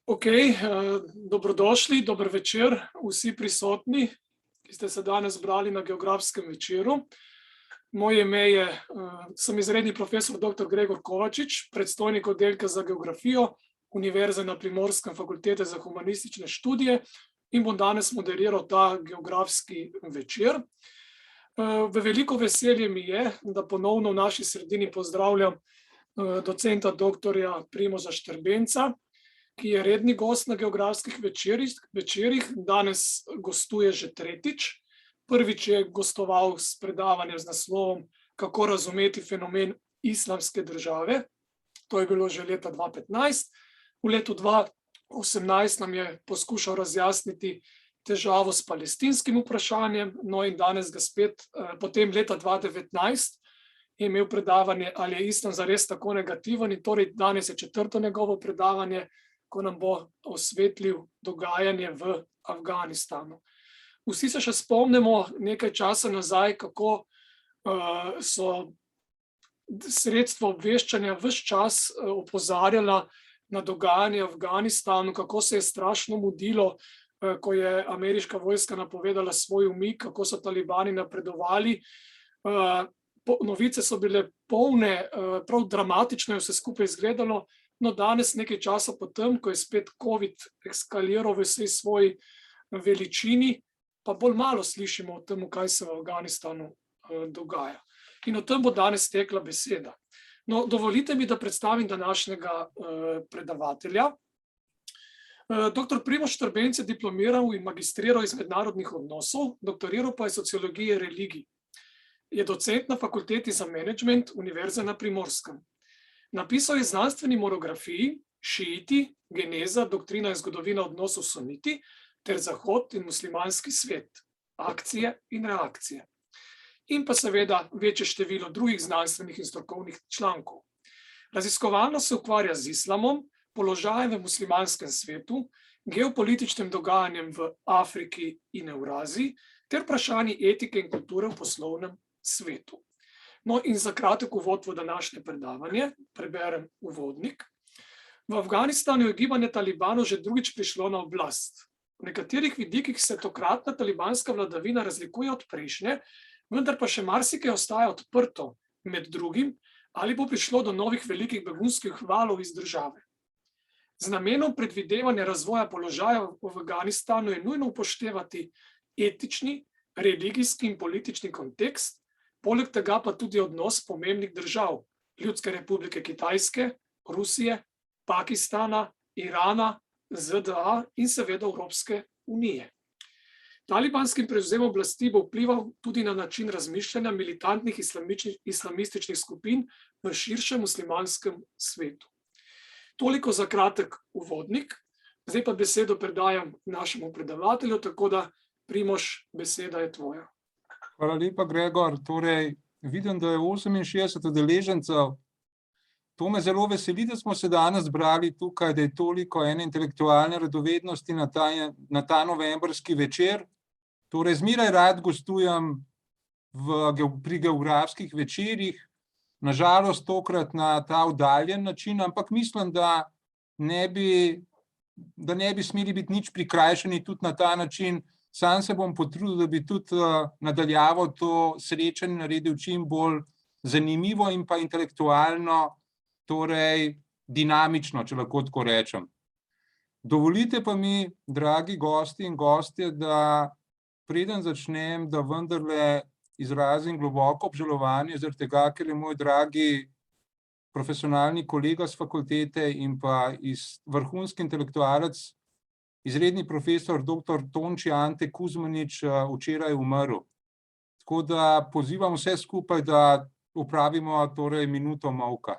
Dobrodošli, dober večer vsi prisotni, ki ste se danes zbrali na geografskem večeru. Moje ime je, sem izredni profesor dr. Gregor Kovačič, predstojnik oddelka za geografijo Univerze na Primorskem, Fakultete za humanistične študije, in bom danes moderiral ta geografski večer. V veliko veselje mi je, da ponovno v naši sredini pozdravljam docenta doktorja Primoža Štrbenca, ki je redni gost na geografskih večerih, danes gostuje že tretjič. Prvič je gostoval s predavanjem z naslovom Kako razumeti fenomen islamske države. To je bilo že leta 2015. V letu 2018 nam je poskušal razjasniti težavo s palestinskim vprašanjem, no in danes ga spet, potem leta 2019 je imel predavanje, ali je islam zares tako negativen, in torej danes je četrto njegovo predavanje, ko nam bo osvetlil dogajanje v Afganistanu. Vsi se še spomnimo nekaj časa nazaj, kako so sredstva obveščanja ves čas opozarjala na dogajanje v Afganistanu, kako se je strašno mudilo, ko je ameriška vojska napovedala svoj umik, kako so talibani napredovali. Novice so bile polne, prav dramatično je vse skupaj izgledalo. No, danes nekaj časa potem, ko je spet COVID eskaliral v vsej svoji veličini, pa bolj malo slišimo o tem, kaj se v Afganistanu dogaja. In o tem bo danes tekla beseda. No, dovolite mi, da predstavim današnjega predavatelja. Dr. Primož Štrbenc je diplomiral in magistriral iz mednarodnih odnosov, doktoriral pa je sociologije religij. Je docent na Fakulteti za menedžment Univerze na Primorskem. Napisal je znanstveni monografiji Šiiti, geneza, doktrina in zgodovina odnosov suniti ter Zahod in muslimanski svet, akcije in reakcije. In pa seveda večje število drugih znanstvenih in strokovnih člankov. Raziskovalno se ukvarja z islamom, položajem v muslimanskem svetu, geopolitičnim dogajanjem v Afriki in Evraziji ter vprašanji etike in kulture v poslovnem svetu. No, in za kratek uvod v današnje predavanje preberem uvodnik. V Afganistanu je gibanje Talibanov že drugič prišlo na oblast. V nekaterih vidikih se tokratna talibanska vladavina razlikuje od prejšnje, vendar pa še marsikaj ostaja odprto, med drugim, ali bo prišlo do novih velikih begunskih valov iz države. Z namenom predvidevanja razvoja položaja v Afganistanu je nujno upoštevati etični, religijski in politični kontekst, poleg tega pa tudi odnos pomembnih držav, Ljudske republike Kitajske, Rusije, Pakistana, Irana, ZDA in seveda Evropske unije. Talibanski prevzem oblasti bo vplival tudi na način razmišljanja militantnih islamističnih skupin v širšem muslimanskem svetu. Toliko za kratek uvodnik, zdaj pa besedo predajam našemu predavatelju, tako da Primož, beseda je tvoja. Hvala lepa, Gregor. Torej, vidim, da je 68 udeležencev. To me zelo veseli, da smo se danes zbrali tukaj, da je toliko ene intelektualne radovednosti na ta novembrski večer. Torej, zmeraj rad gostujem pri geografskih večerih, na žalost tokrat na ta oddaljen način, ampak mislim, da ne bi smeli biti nič prikrajšani tudi na ta način. Sam se bom potrudil, da bi tudi nadaljavo to srečanje naredil čim bolj zanimivo in pa intelektualno, torej dinamično, če lahko tako rečem. Dovolite pa mi, dragi gosti in gostje, da preden začnem, da vendarle izrazim globoko obžalovanje zaradi tega, ker je moj dragi profesionalni kolega s fakultete in pa vrhunski intelektualec, izredni profesor dr. Tonči Ante Kuzmanič včeraj umrl. Tako da pozivam vse skupaj, da opravimo torej minuto molka.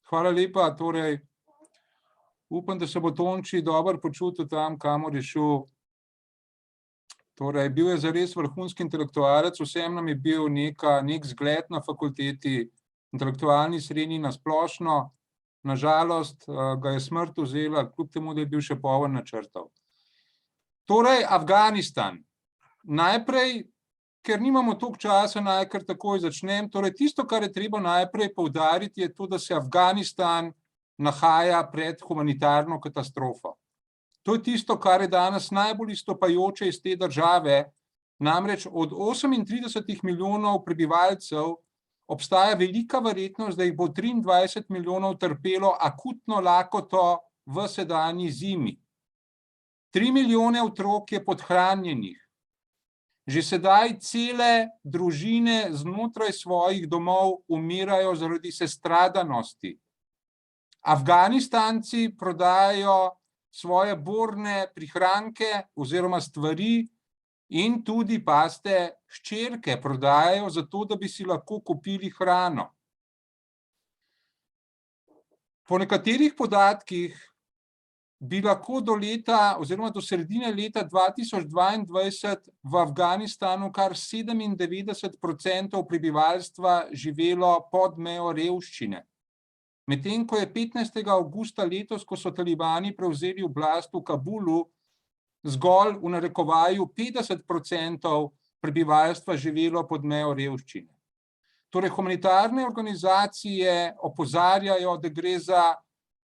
Hvala lepa, torej upam, da se bo Tonči dobro počutil tam, kamor je šel. Torej, bil je zares vrhunski intelektualec, vsem nam je bil nek zgled na fakulteti, intelektualni srednji na splošno. Na žalost ga je smrt vzela, kljub temu, da je bil še poln načrtov. Torej, Afganistan. Najprej, ker nimamo toliko časa, naj kar takoj začnem. Torej, tisto, kar je treba najprej poudariti, je to, da se Afganistan nahaja pred humanitarno katastrofo. To je tisto, kar je danes najbolj izstopajoče iz te države. Namreč od 38 milijonov prebivalcev obstaja velika verjetnost, da jih bo 23 milijonov trpelo akutno lakoto v sedanji zimi. 3 milijone otrok je podhranjenih. Že sedaj cele družine znotraj svojih domov umirajo zaradi sestradanosti. Afganistanci prodajajo svoje borne prihranke oziroma stvari in tudi, pazite, hčerke prodajajo zato, da bi si lahko kupili hrano. Po nekaterih podatkih bi lahko do leta oziroma do sredine leta 2022 v Afganistanu kar 97% prebivalstva živelo pod mejo revščine. Medtem ko je 15. avgusta letos, ko so talibani prevzeli oblast v Kabulu, zgolj v narekovaju 50% prebivalstva živelo pod mejo revščine. Torej, humanitarne organizacije opozarjajo, da gre za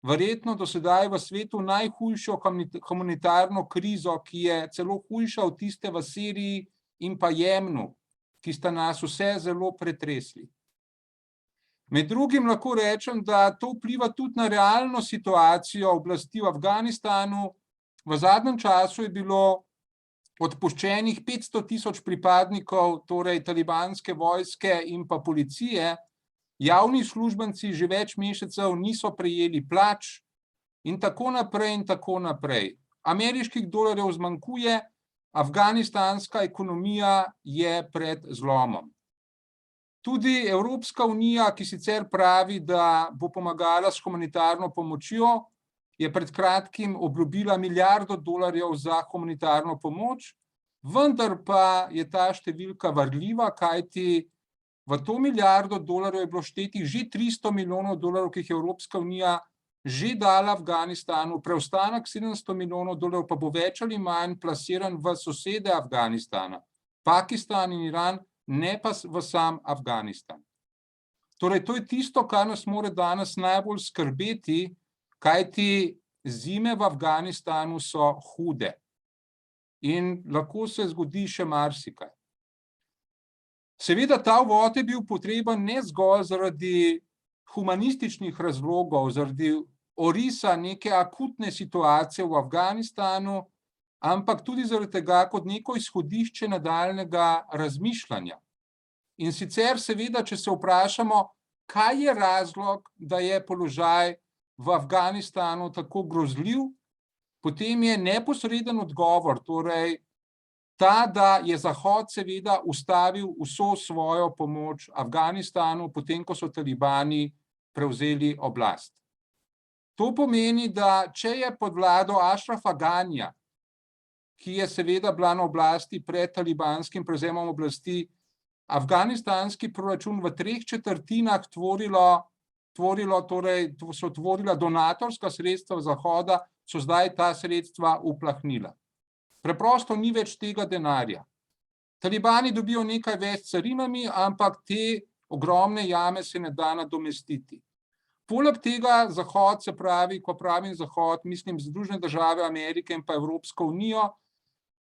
verjetno do sedaj v svetu najhujšo humanitarno krizo, ki je celo hujša od tiste v Siriji in pa Jemnu, ki sta nas vse zelo pretresli. Med drugim lahko rečem, da to vpliva tudi na realno situacijo oblasti v Afganistanu. V zadnjem času je bilo odpuščenih 500.000 pripadnikov, torej talibanske vojske in pa policije. Javni uslužbenci že več mesecev niso prejeli plač in tako naprej in tako naprej. Ameriških dolarjev zmanjkuje, afganistanska ekonomija je pred zlomom. Tudi Evropska unija, ki sicer pravi, da bo pomagala s humanitarno pomočjo, je pred kratkim obljubila $1 milijardo za humanitarno pomoč, vendar pa je ta številka varljiva, kajti v to $1 milijardo je bilo štetih že $300 milijonov, ki jih je Evropska unija že dala Afganistanu, preostanek $700 milijonov pa bo več ali manj plasiran v sosede Afganistana, Pakistan in Iran, ne pa v sam Afganistan. Torej, to je tisto, kar nas mora danes najbolj skrbeti, kajti zime v Afganistanu so hude in lahko se zgodi še marsikaj. Seveda ta uvod je bil potreben ne zgolj zaradi humanističnih razlogov, zaradi orisa neke akutne situacije v Afganistanu, ampak tudi zaradi tega kot neko izhodišče nadaljnjega razmišljanja. In sicer seveda, če se vprašamo, kaj je razlog, da je položaj v Afganistanu tako grozljiv, potem je neposreden odgovor, torej ta, da je Zahod seveda ustavil vso svojo pomoč Afganistanu, potem ko so talibani prevzeli oblast. To pomeni, da če je pod vlado Ašrafa Ganija, ki je seveda bila na oblasti pred talibanskim prevzemom oblasti, afganistanski proračun v 3/4 tvorila donatorska sredstva Zahoda, so zdaj ta sredstva uplahnila. Preprosto ni več tega denarja. Talibani dobijo nekaj več s carinami, ampak te ogromne jame se ne da nadomestiti. Poleg tega Zahod, se pravi, ko pravim Zahod, mislim Združene države Amerike in pa Evropsko unijo,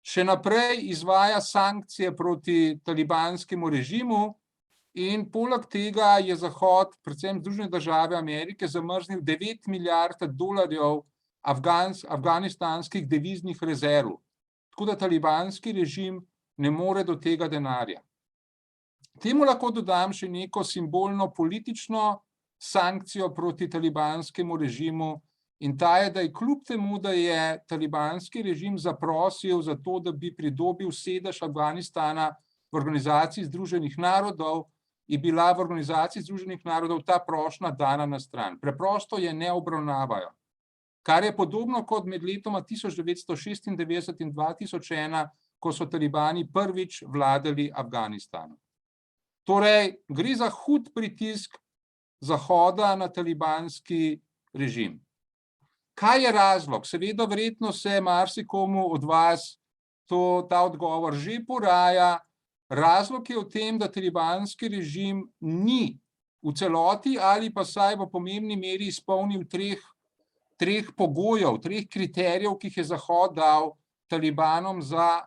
še naprej izvaja sankcije proti talibanskemu režimu in poleg tega je Zahod, predvsem Združene države Amerike, zamrznil $9 milijard afganistanskih deviznih rezerv. Tako da talibanski režim ne more do tega denarja. Temu lahko dodam še neko simbolno politično sankcijo proti talibanskemu režimu in ta je, da je kljub temu, da je talibanski režim zaprosil za to, da bi pridobil sedež Afganistana v Organizaciji Združenih narodov, je bila v Organizaciji Združenih narodov ta prošnja dana na stran. Preprosto je ne obravnavajo. Kar je podobno kot med letoma 1996 in 2001, ko so talibani prvič vladali Afganistanu. Torej, gre za hud pritisk Zahoda na talibanski režim. Kaj je razlog? Seveda, verjetno se marsikomu od vas ta odgovor že poraja. Razlog je v tem, da talibanski režim ni v celoti ali pa vsaj v pomembni meri izpolnil treh pogojev, treh kriterijev, ki jih je Zahod dal talibanom za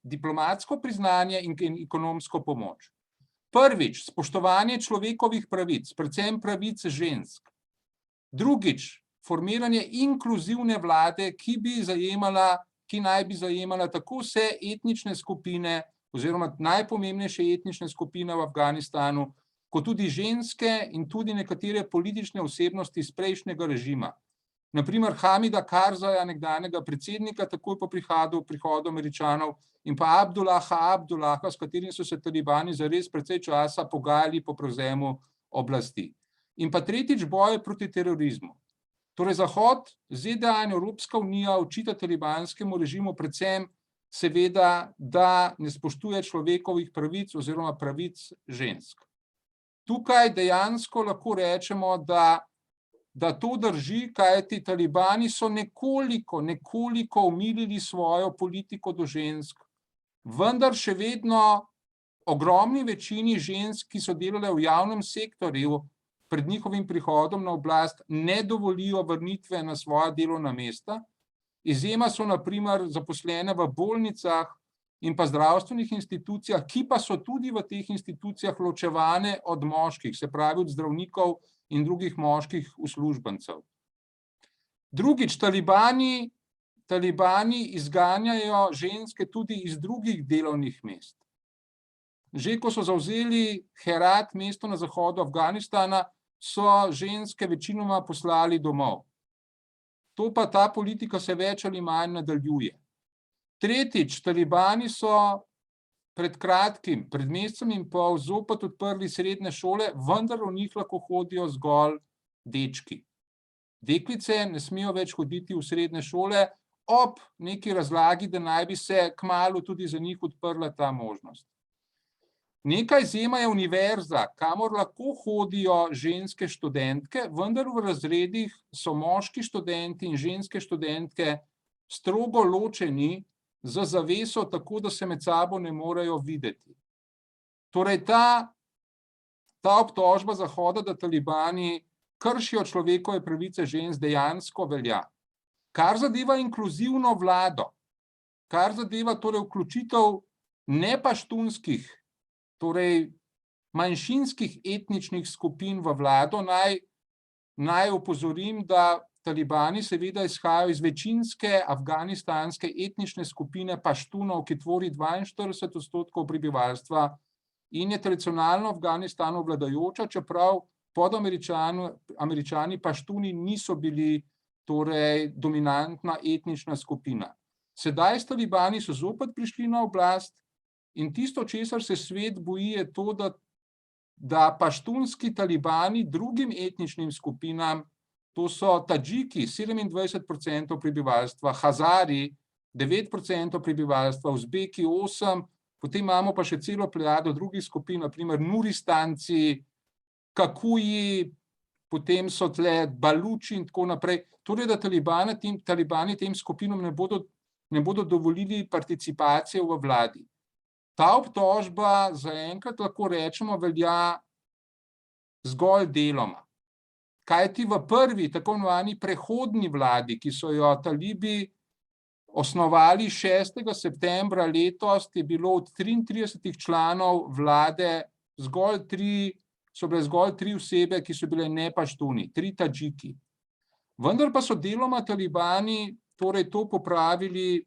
diplomatsko priznanje in ekonomsko pomoč. Prvič, spoštovanje človekovih pravic, predvsem pravic žensk. Drugič, formiranje inkluzivne vlade, ki naj bi zajemala tako vse etnične skupine oziroma najpomembnejše etnične skupine v Afganistanu, kot tudi ženske in tudi nekatere politične osebnosti iz prejšnjega režima. Naprimer Hamida Karzaja, nekdanjega predsednika, takoj po prihodu Američanov, in pa Abdullaha, s katerim so se talibani zares precej časa pogajali po prevzemu oblasti. In pa tretjič, boj proti terorizmu. Torej Zahod, ZDA in Evropska unija očita talibanskemu režimu predvsem seveda, da ne spoštuje človekovih pravic oziroma pravic žensk. Tukaj dejansko lahko rečemo, da to drži, kajti talibani so nekoliko omilili svojo politiko do žensk, vendar še vedno ogromni večini žensk, ki so delale v javnem sektorju pred njihovim prihodom na oblast, ne dovolijo vrnitve na svoja delovna mesta. Izjema so na primer zaposlene v bolnicah in pa zdravstvenih institucijah, ki pa so tudi v teh institucijah ločevane od moških, se pravi od zdravnikov in drugih moških uslužbencev. Drugič, talibani izganjajo ženske tudi iz drugih delovnih mest. Že ko so zavzeli Herat, mesto na zahodu Afganistana, so ženske večinoma poslali domov. Ta politika se več ali manj nadaljuje. Tretjič, talibani so pred mesecem in pol zopet odprli srednje šole, vendar v njih lahko hodijo zgolj dečki. Deklice ne smejo več hoditi v srednje šole ob neki razlagi, da naj bi se kmalu tudi za njih odprla ta možnost. Neka izjema je univerza, kamor lahko hodijo ženske študentke, vendar v razredih so moški študenti in ženske študentke strogo ločeni z zaveso, tako da se med sabo ne morejo videti. Torej ta obtožba Zahoda, da talibani kršijo človekove pravice žensk, dejansko velja. Kar zadeva inkluzivno vlado, kar zadeva torej vključitev nepaštunskih, torej manjšinskih etničnih skupin v vlado, naj opozorim, da talibani seveda izhajajo iz večinske afganistanske etnične skupine paštunov, ki tvori 42% prebivalstva in je tradicionalno v Afganistanu vladajoča, čeprav pod Američani paštuni niso bili torej dominantna etnična skupina. Sedaj s talibani so zopet prišli na oblast in tisto, česar se svet boji, je to, da paštunski talibani drugim etničnim skupinam, to so Tadžiki, 27% prebivalstva, Hazari, 9% prebivalstva, Uzbeki, 8%, potem imamo pa še celo plejado drugih skupin, naprimer Nuristanci, Kakuji, potem so tle Baluči in tako naprej. Torej, da talibani tem skupinam ne bodo dovolili participacije v vladi. Ta obtožba zaenkrat lahko rečemo velja zgolj deloma. Kajti v prvi, tako imenovani prehodni vladi, ki so jo talibi osnovali 6. septembra letos, je bilo od 33 članov vlade so bile zgolj 3 osebe, ki so bile nepaštuni, 3 Tadžiki. Vendar pa so deloma talibani torej to popravili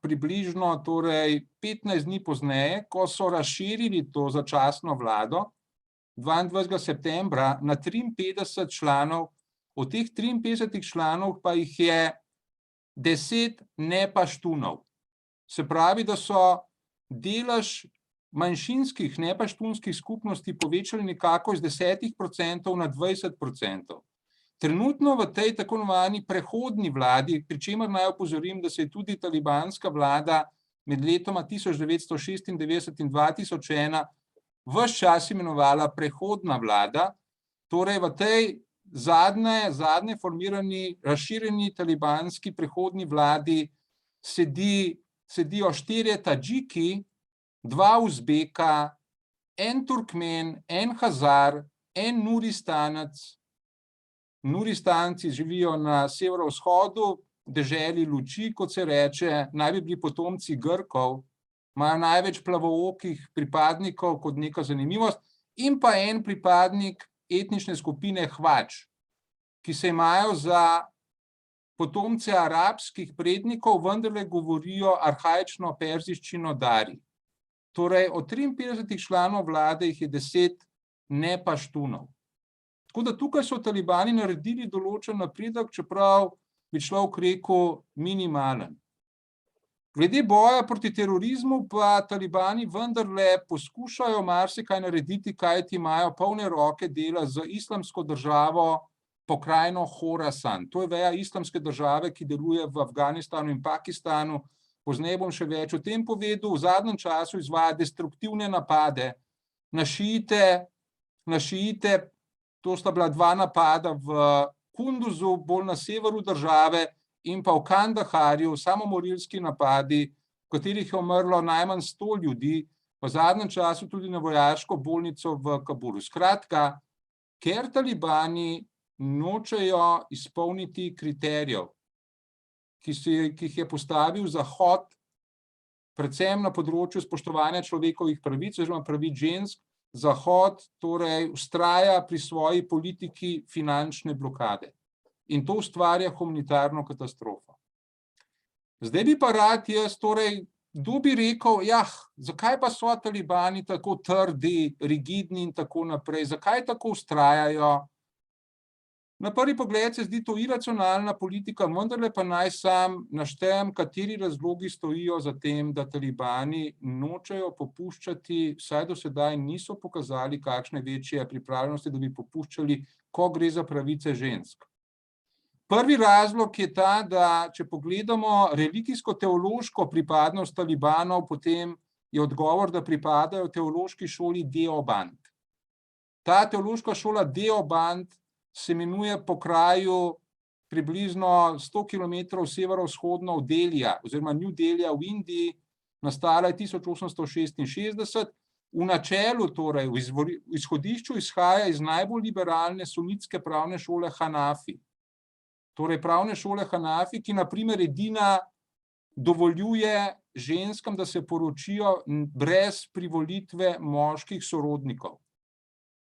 približno 15 dni pozneje, ko so razširili to začasno vlado 22. septembra na 53 članov, od teh 53 članov pa jih je 10 nepaštunov. Se pravi, da so delež manjšinskih nepaštunskih skupnosti povečali nekako iz 10% na 20%. Trenutno v tej tako imenovani prehodni vladi, pri čemer naj opozorim, da se je tudi talibanska vlada med letoma 1996 in 2001 ves čas imenovala prehodna vlada, torej v tej zadnje formirani, razširjeni talibanski prehodni vladi sedijo 4 Tadžiki, 2 Uzbeka, en Turkmen, en Hazar, en Nuristanec. Nuristanci živijo na severovzhodu deželi luči, kot se reče, naj bi bili potomci Grkov, imajo največ plavookih pripadnikov kot neka zanimivost, in pa en pripadnik etnične skupine Hvač, ki se imajo za potomce arabskih prednikov, vendarle govorijo arhaično perzijščino Dari. Torej, od 53 članov vlade jih je 10 nepaštunov. Tako da tukaj so talibani naredili določen napredek, čeprav bi človek rekel minimalen. Glede boja proti terorizmu pa talibani vendarle poskušajo marsikaj narediti, kajti imajo polne roke dela z islamsko državo pokrajino Horasan. To je veja islamske države, ki deluje v Afganistanu in Pakistanu. Pozneje bom še več o tem povedal. V zadnjem času izvaja destruktivne napade na šiite. To sta bila 2 napada v Kunduzu, bolj na severu države, in pa v Kandaharju, samomorilski napadi, v katerih je umrlo najmanj 100 ljudi, v zadnjem času tudi na vojaško bolnico v Kabulu. Skratka, ker talibani nočejo izpolniti kriterijev, ki jih je postavil Zahod, predvsem na področju spoštovanja človekovih pravic oziroma pravic žensk, Zahod torej vztraja pri svoji politiki finančne blokade. In to ustvarja humanitarno katastrofo. Zdaj bi pa rad jaz, torej, kdo bi rekel, zakaj pa so talibani tako trdi, rigidni in tako naprej, zakaj tako vztrajajo? Na prvi pogled se zdi to iracionalna politika, vendarle pa naj sam naštejem, kateri razlogi stojijo za tem, da talibani nočejo popuščati, vsaj do sedaj niso pokazali kakšne večje pripravljenosti, da bi popuščali, ko gre za pravice žensk. Prvi razlog je ta, da če pogledamo religijsko-teološko pripadnost talibanov, potem je odgovor, da pripadajo teološki šoli Deoband. Ta teološka šola Deoband se imenuje po kraju približno 100 km severovzhodno od Delija, oziroma New Delija v Indiji, nastala je 1866. V načelu, torej v izhodišču, izhaja iz najbolj liberalne sunitske pravne šole Hanafi. Torej pravne šole Hanafi, ki na primer edina dovoljuje ženskam, da se poročijo brez privolitve moških sorodnikov.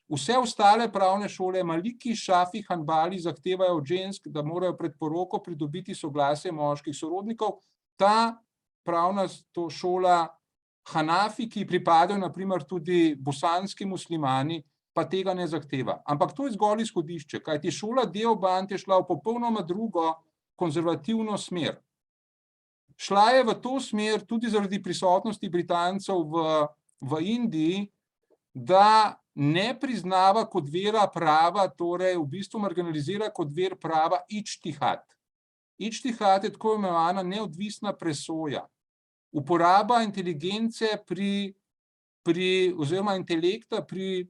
Vse ostale pravne šole, Maliki, Šafi, Hanbali, zahtevajo od žensk, da morajo pred poroko pridobiti soglasje moških sorodnikov. Ta pravna šola Hanafi, ki pripadajo na primer tudi bosanski muslimani, pa tega ne zahteva. Ampak to je zgolj izhodišče, kajti šola Deoband je šla v popolnoma drugo konzervativno smer. Šla je v to smer tudi zaradi prisotnosti Britancev v Indiji, da ne priznava kot vera prava, torej v bistvu marginalizira kot ver prava ičtihad. Ičtihad je tako imenovana neodvisna presoja. Uporaba inteligence oziroma intelekta pri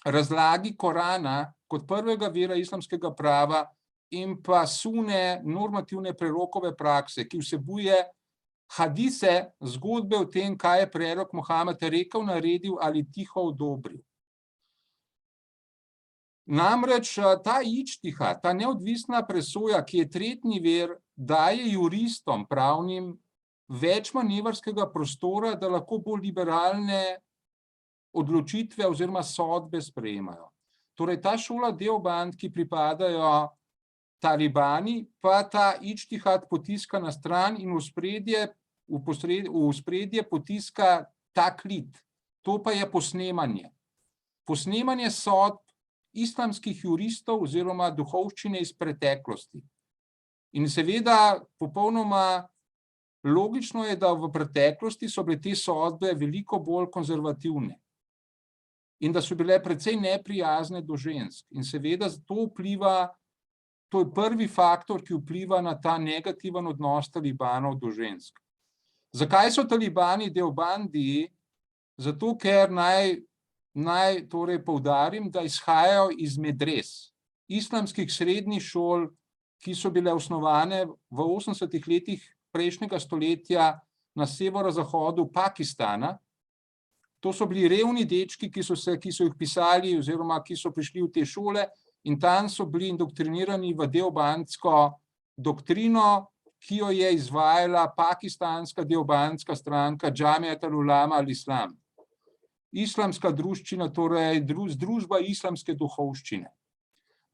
razlagi Korana kot prvega vera islamskega prava in pa sune normativne prerokove prakse, ki vsebuje hadise, zgodbe o tem, kaj je prerok Mohamed rekel, naredil ali tiho odobril. Namreč ta ičtihad, ta neodvisna presoja, ki je tretji ver, daje juristom pravnim več manevrskega prostora, da lahko bolj liberalne odločitve oziroma sodbe sprejemajo. Torej ta šola Deoband, ki pripadajo talibani, pa ta ičtihad potiska na stran in v ospredje potiska ta klit. To pa je posnemanje. Posnemanje sodb islamskih juristov oziroma duhovščine iz preteklosti. In seveda popolnoma logično je, da v preteklosti so bile te sodbe veliko bolj konzervativne in da so bile precej neprijazne do žensk. In seveda to je prvi faktor, ki vpliva na ta negativen odnos talibanov do žensk. Zakaj so talibani Deobandi? Zato, ker naj naj torej poudarim, da izhajajo iz medres, islamskih srednjih šol, ki so bile osnovane v 80. letih prejšnjega stoletja na severozahodu Pakistana. To so bili revni dečki, ki so jih pisali oziroma ki so prišli v te šole in tam so bili indoktrinirani v deobandsko doktrino, ki jo je izvajala pakistanska deobandska stranka Džamiat al-Ulama al-Islam. Islamska druščina, torej združba islamske duhovščine.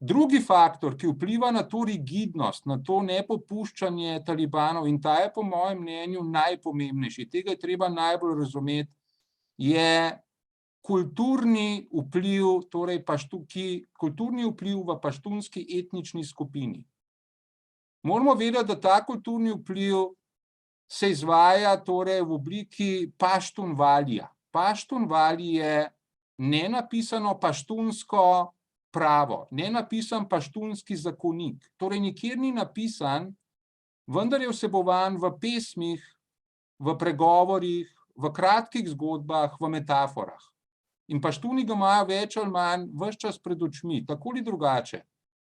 Drugi faktor, ki vpliva na to rigidnost, na to nepopuščanje talibanov, in ta je po mojem mnenju najpomembnejši, tega je treba najbolj razumeti, je kulturni vpliv, torej kulturni vpliv v paštunski etnični skupini. Moramo vedeti, da ta kulturni vpliv se izvaja torej v obliki paštunvalija. Paštunvali je nenapisano paštunsko pravo, nenapisan paštunski zakonik. Torej nikjer ni napisan, vendar je vsebovan v pesmih, v pregovorih, v kratkih zgodbah, v metaforah. In paštuni ga imajo več ali manj ves čas pred očmi, tako ali drugače.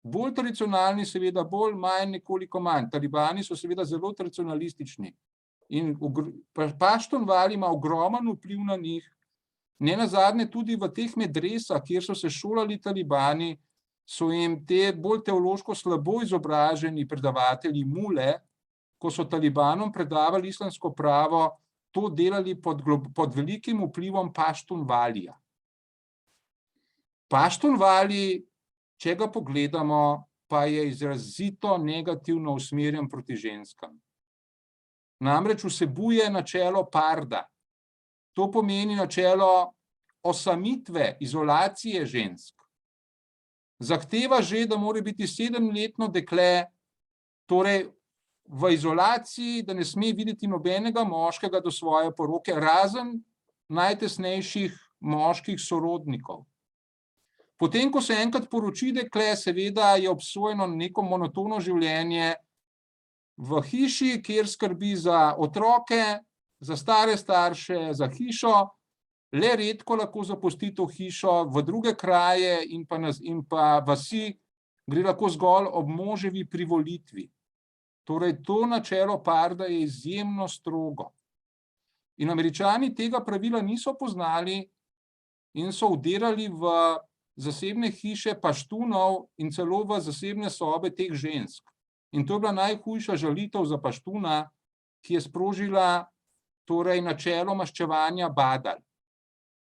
Bolj tradicionalni, seveda bolj, manj, nekoliko manj. Talibani so seveda zelo tradicionalistični. In paštunvali ima ogromen vpliv na njih. Nenazadnje tudi v teh medresah, kjer so se šolali talibani, so jim te bolj teološko slabo izobraženi predavatelji mule, ko so talibanom predavali islamsko pravo, to delali pod velikim vplivom paštunvalija. Paštunvali, če ga pogledamo, pa je izrazito negativno usmerjen proti ženskam. Namreč vsebuje načelo parda. To pomeni načelo osamitve, izolacije žensk. Zahteva že, da mora biti 7-letno dekle, torej v izolaciji, da ne sme videti nobenega moškega do svoje poroke, razen najtesnejših moških sorodnikov. Potem, ko se enkrat poroči dekle, seveda je obsojeno na neko monotono življenje v hiši, kjer skrbi za otroke, za stare starše, za hišo, le redko lahko zapusti to hišo, v druge kraje in pa vasi gre lahko zgolj ob moževi privolitvi. Torej, to načelo parda je izjemno strogo. In Američani tega pravila niso poznali in so vdirali v zasebne hiše paštunov in celo v zasebne sobe teh žensk. In to je bila najhujša žalitev za paštuna, ki je sprožila torej načelo maščevanja badal.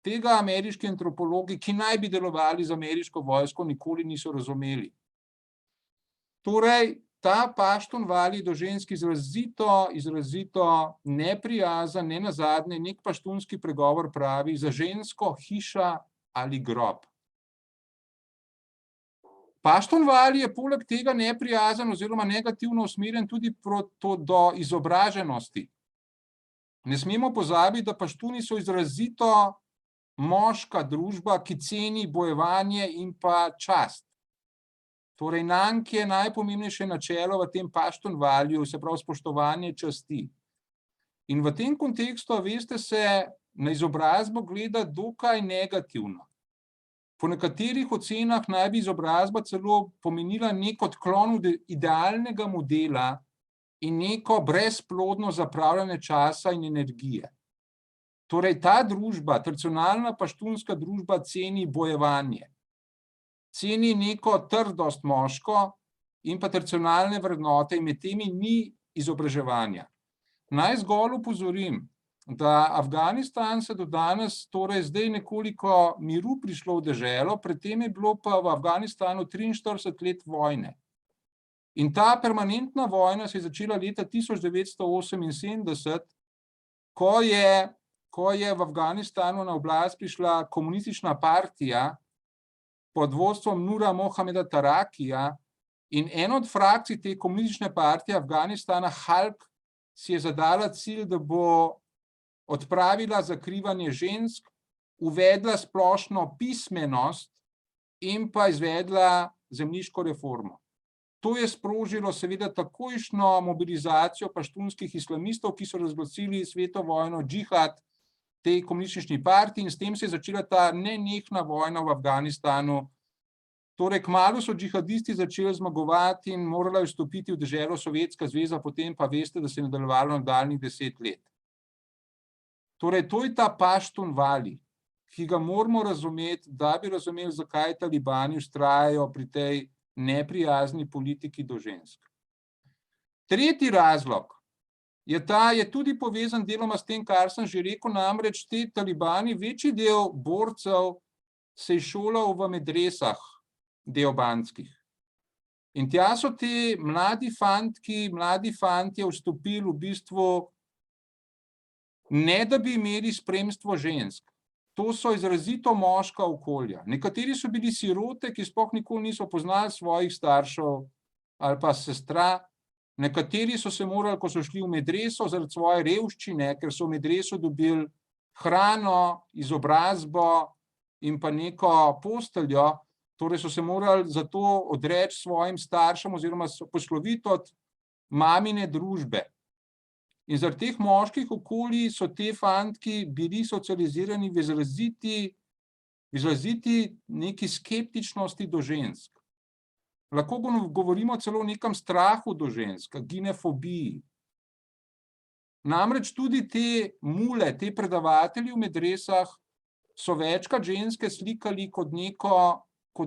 Tega ameriški antropologi, ki naj bi delovali z ameriško vojsko, nikoli niso razumeli. Torej, ta paštunvali do žensk izrazito neprijazen, nenazadnje nek paštunski pregovor pravi: za žensko hiša ali grob. Paštunvali je poleg tega neprijazen oziroma negativno usmerjen tudi do izobraženosti. Ne smemo pozabiti, da paštuni so izrazito moška družba, ki ceni bojevanje in pa čast. Torej, nank je najpomembnejše načelo v tem paštunvalju, se pravi spoštovanje časti. In v tem kontekstu, veste, se na izobrazbo gleda dokaj negativno. Po nekaterih ocenah naj bi izobrazba celo pomenila nek odklon od idealnega modela in neko brezplodno zapravljanje časa in energije. Torej, ta družba, tradicionalna paštunska družba, ceni bojevanje, ceni neko trdost moško in pa tradicionalne vrednote, in med temi ni izobraževanja. Naj zgolj upozorim, da Afganistan se do danes, torej zdaj nekoliko miru prišlo v deželo, predtem je bilo pa v Afganistanu 43 let vojne. In ta permanentna vojna se je začela leta 1978, ko je v Afganistanu na oblast prišla komunistična partija pod vodstvom Nura Mohameda Tarakija, in ena od frakcij te komunistične partije Afganistana, Halk, si je zadala cilj, da bo odpravila zakrivanje žensk, uvedla splošno pismenost in pa izvedla zemljiško reformo. To je sprožilo seveda takojšnjo mobilizacijo paštunskih islamistov, ki so razglasili sveto vojno, džihad, tej komunistični partiji in s tem se je začela ta nenehna vojna v Afganistanu. Torej, kmalu so džihadisti začeli zmagovati in morala je vstopiti v deželo Sovjetska zveza, potem pa veste, da se je nadaljevalo nadaljnjih 10 let. Torej, to je ta paštun vali, ki ga moramo razumeti, da bi razumeli, zakaj talibani vztrajajo pri tej neprijazni politiki do žensk. Tretji razlog je tudi povezan deloma s tem, kar sem že rekel, namreč ti talibani, večji del borcev se je šolal v medresah deobandskih. In tja so ti mladi fantje vstopili v bistvu, ne da bi imeli spremstvo žensk. To so izrazito moška okolja. Nekateri so bili sirote, ki sploh nikoli niso poznali svojih staršev ali pa sestra. Nekateri so se morali, ko so šli v medreso, zaradi svoje revščine, ker so v medreso dobili hrano, izobrazbo in pa neko posteljo, torej so se morali zato odreči svojim staršem oziroma posloviti od mamine družbe. In zaradi teh moških okolij so te fantki bili socializirani v izraziti neki skeptičnosti do žensk. Lahko govorimo celo o nekem strahu do žensk, ginefobiji. Namreč tudi te mule, te predavatelji v medresah so večkrat ženske slikali kot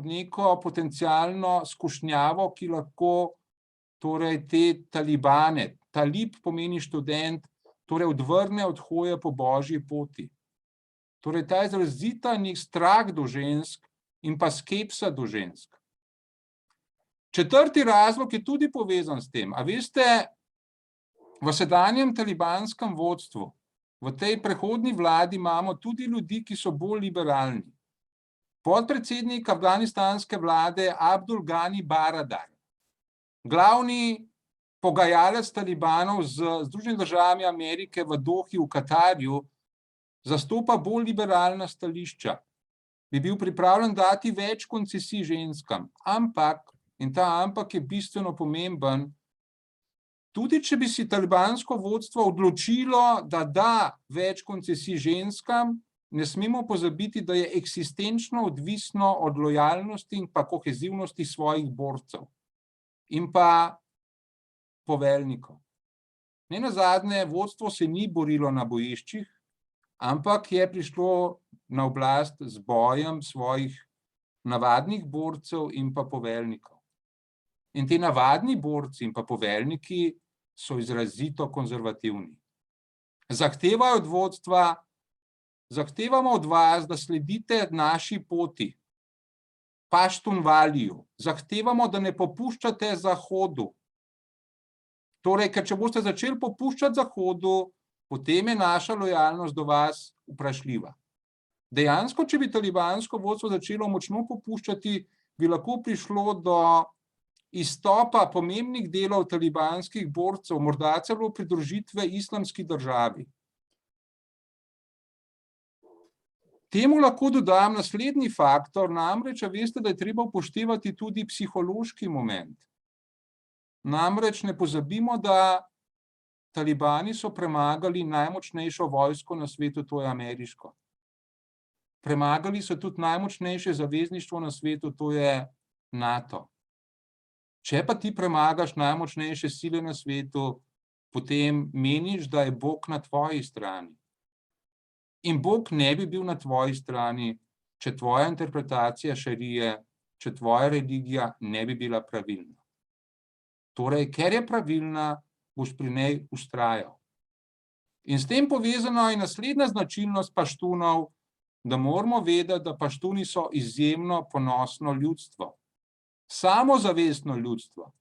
neko potencialno skušnjavo, ki lahko torej te talibane, talib pomeni študent, torej odvrne od hoje po božji poti. Torej ta izrazita nek strah do žensk in pa skepsa do žensk. Četrti razlog je tudi povezan s tem. A veste, v sedanjem talibanskem vodstvu, v tej prehodni vladi imamo tudi ljudi, ki so bolj liberalni. Podpredsednik afganistanske vlade Abdul Ghani Baradar, glavni pogajalec talibanov z Združenimi državami Amerike v Dohi v Katarju, zastopa bolj liberalna stališča. Bi bil pripravljen dati več koncesij ženskam, ampak, in ta ampak je bistveno pomemben, tudi če bi si talibansko vodstvo odločilo, da da več koncesij ženskam, ne smemo pozabiti, da je eksistenčno odvisno od lojalnosti in pa kohezivnosti svojih borcev in pa poveljnikov. Nenazadnje, vodstvo se ni borilo na bojiščih, ampak je prišlo na oblast z bojem svojih navadnih borcev in pa poveljnikov. In ti navadni borci in pa poveljniki so izrazito konzervativni. Zahtevajo od vodstva, zahtevamo od vas, da sledite naši poti, paštunvaliju. Zahtevamo, da ne popuščate Zahodu. Torej, ker če boste začeli popuščati Zahodu, potem je naša lojalnost do vas vprašljiva. Dejansko, če bi talibansko vodstvo začelo močno popuščati, bi lahko prišlo do izstopa pomembnih delov talibanskih borcev, morda celo pridružitve Islamski državi. Temu lahko dodam naslednji faktor, namreč, veste, da je treba upoštevati tudi psihološki moment. Namreč ne pozabimo, da talibani so premagali najmočnejšo vojsko na svetu, to je ameriško. Premagali so tudi najmočnejše zavezništvo na svetu, to je NATO. Če pa ti premagaš najmočnejše sile na svetu, potem meniš, da je Bog na tvoji strani. In Bog ne bi bil na tvoji strani, če tvoja interpretacija šarije, če tvoja religija ne bi bila pravilna. Torej, ker je pravilna, boš pri njej vztrajal. In s tem povezana je naslednja značilnost paštunov, da moramo vedeti, da paštuni so izjemno ponosno ljudstvo. Samozavestno ljudstvo.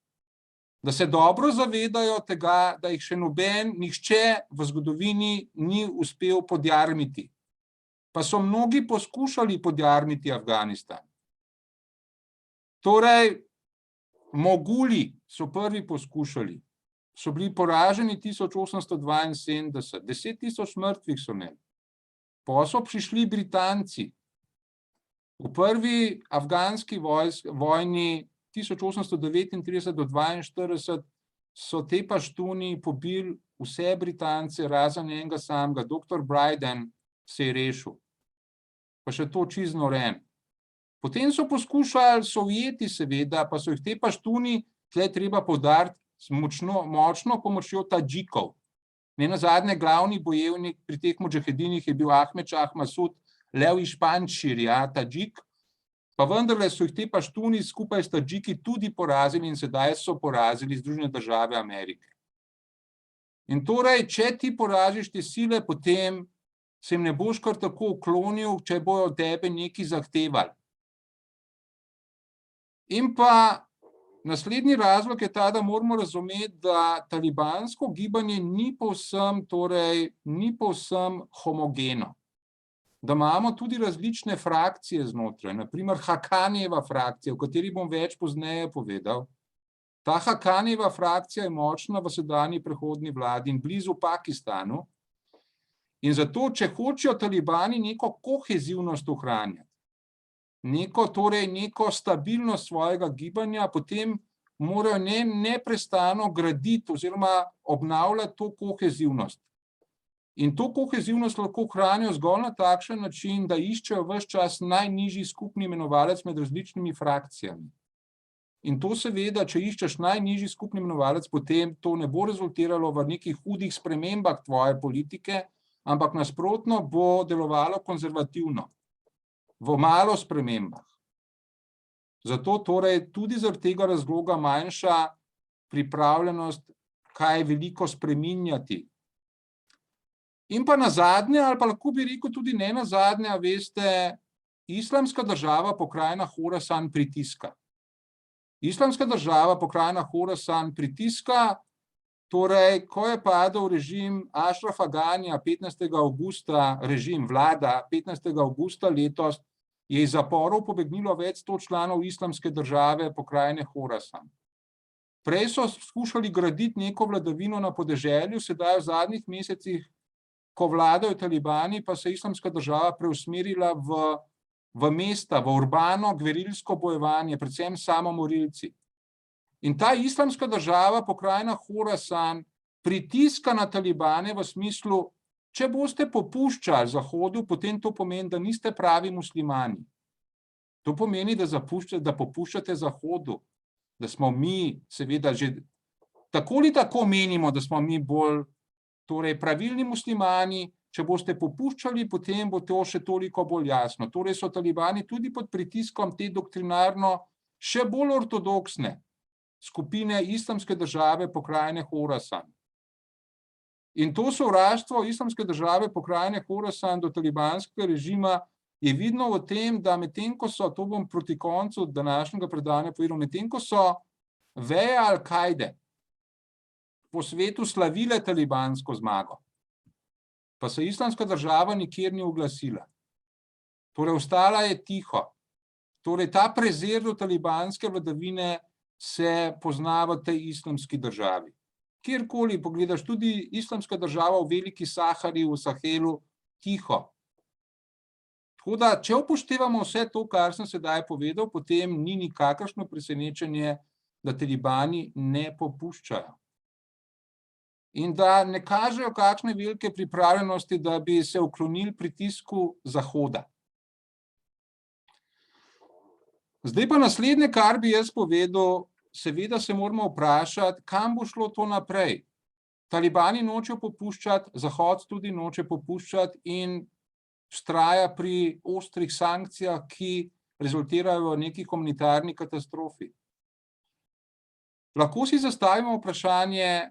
Da se dobro zavedajo tega, da jih še nihče v zgodovini ni uspel podjarmiti. Pa so mnogi poskušali podjarmiti Afganistan. Torej, Moguli so prvi poskušali. So bili poraženi 1872, 10.000 mrtvih so imeli. Potem so prišli Britanci. V prvi afganski vojni 1839 do 1842 so te paštuni pobili vse Britance, razen enega samega, dr. Bryden, se je rešil. Pa še to čisto noren. Potem so poskušali Sovjeti seveda, pa so jih te paštuni, tle treba poudariti, s močno pomočjo Tadžikov. Nenazadnje glavni bojevnik pri teh mudžahedinih je bil Ahmed Šah Masud Lev Išpanšir, Tadžik, pa vendarle so jih te paštuni skupaj s Tadžiki tudi porazili in sedaj so porazili Združene države Amerike. In torej, če ti poražiš te sile, potem se jim ne boš kar tako uklonil, če bojo od tebe nekaj zahtevali. In pa naslednji razlog je ta, da moramo razumeti, da talibansko gibanje ni povsem homogeno. Da imamo tudi različne frakcije znotraj, naprimer Haqqanijeva frakcija, o kateri bom več pozneje povedal. Ta Haqqanijeva frakcija je močna v sedanji prehodni vladi in blizu Pakistanu. In zato, če hočejo talibani neko kohezivnost ohranjati, neko stabilnost svojega gibanja, potem morajo neprestano graditi oziroma obnavljati to kohezivnost. In to kohezivnost lahko hranijo zgolj na takšen način, da iščejo ves čas najnižji skupni imenovalec med različnimi frakcijami. In to seveda, če iščeš najnižji skupni imenovalec, potem to ne bo rezultiralo v nekih hudih spremembah tvoje politike, ampak nasprotno bo delovalo konzervativno, v malo spremembah. Zato torej tudi zaradi tega razloga manjša pripravljenost kaj veliko spreminjati. In pa nazadnje, ali pa lahko bi rekel tudi ne nazadnje, veste, Islamska država pokrajina Horasan pritiska. Islamska država pokrajina Horasan pritiska, torej, ko je padel režim Ašrafa Ganija 15. avgusta, režim vlada 15. avgusta letos, je iz zaporov pobegnilo več 100 članov Islamske države pokrajine Horasan. Prej so skušali graditi neko vladavino na podeželju, sedaj v zadnjih mesecih, ko vladajo talibani, pa se Islamska država preusmerila v mesta, v urbano gverilsko bojevanje, predvsem samomorilci. In ta Islamska država, pokrajina Horasan, pritiska na talibane v smislu, če boste popuščali Zahodu, potem to pomeni, da niste pravi muslimani. To pomeni, da popuščate Zahodu, da smo mi, seveda že tako ali tako menimo, da smo mi bolj pravilni muslimani, če boste popuščali, potem bo to še toliko bolj jasno. Torej so talibani tudi pod pritiskom te doktrinarno še bolj ortodoksne skupine Islamske države pokrajine Horasan. In to sovraštvo Islamske države pokrajine Horasan do talibanskega režima je vidno v tem, da medtem ko so, to bom proti koncu današnjega predavanja povedal, medtem ko so veje Al-Kajde po svetu slavile talibansko zmago, pa se Islamska država nikjer ni oglasila. Torej, ostala je tiho. Torej, ta prezir do talibanske vladavine se pozna v tej islamski državi. Kjerkoli pogledaš, tudi Islamska država v Veliki Sahari, v Sahelu, tiho. Tako da, če upoštevamo vse to, kar sem sedaj povedal, potem ni nikakršno presenečenje, da talibani ne popuščajo. In da ne kažejo kakšne velike pripravljenosti, da bi se uklonili pritisku Zahoda. Zdaj pa naslednje, kar bi jaz povedal, seveda se moramo vprašati, kam bo šlo to naprej. Talibani nočejo popuščati, Zahod tudi noče popuščati in vztraja pri ostrih sankcijah, ki rezultirajo v neki humanitarni katastrofi. Lahko si zastavimo vprašanje,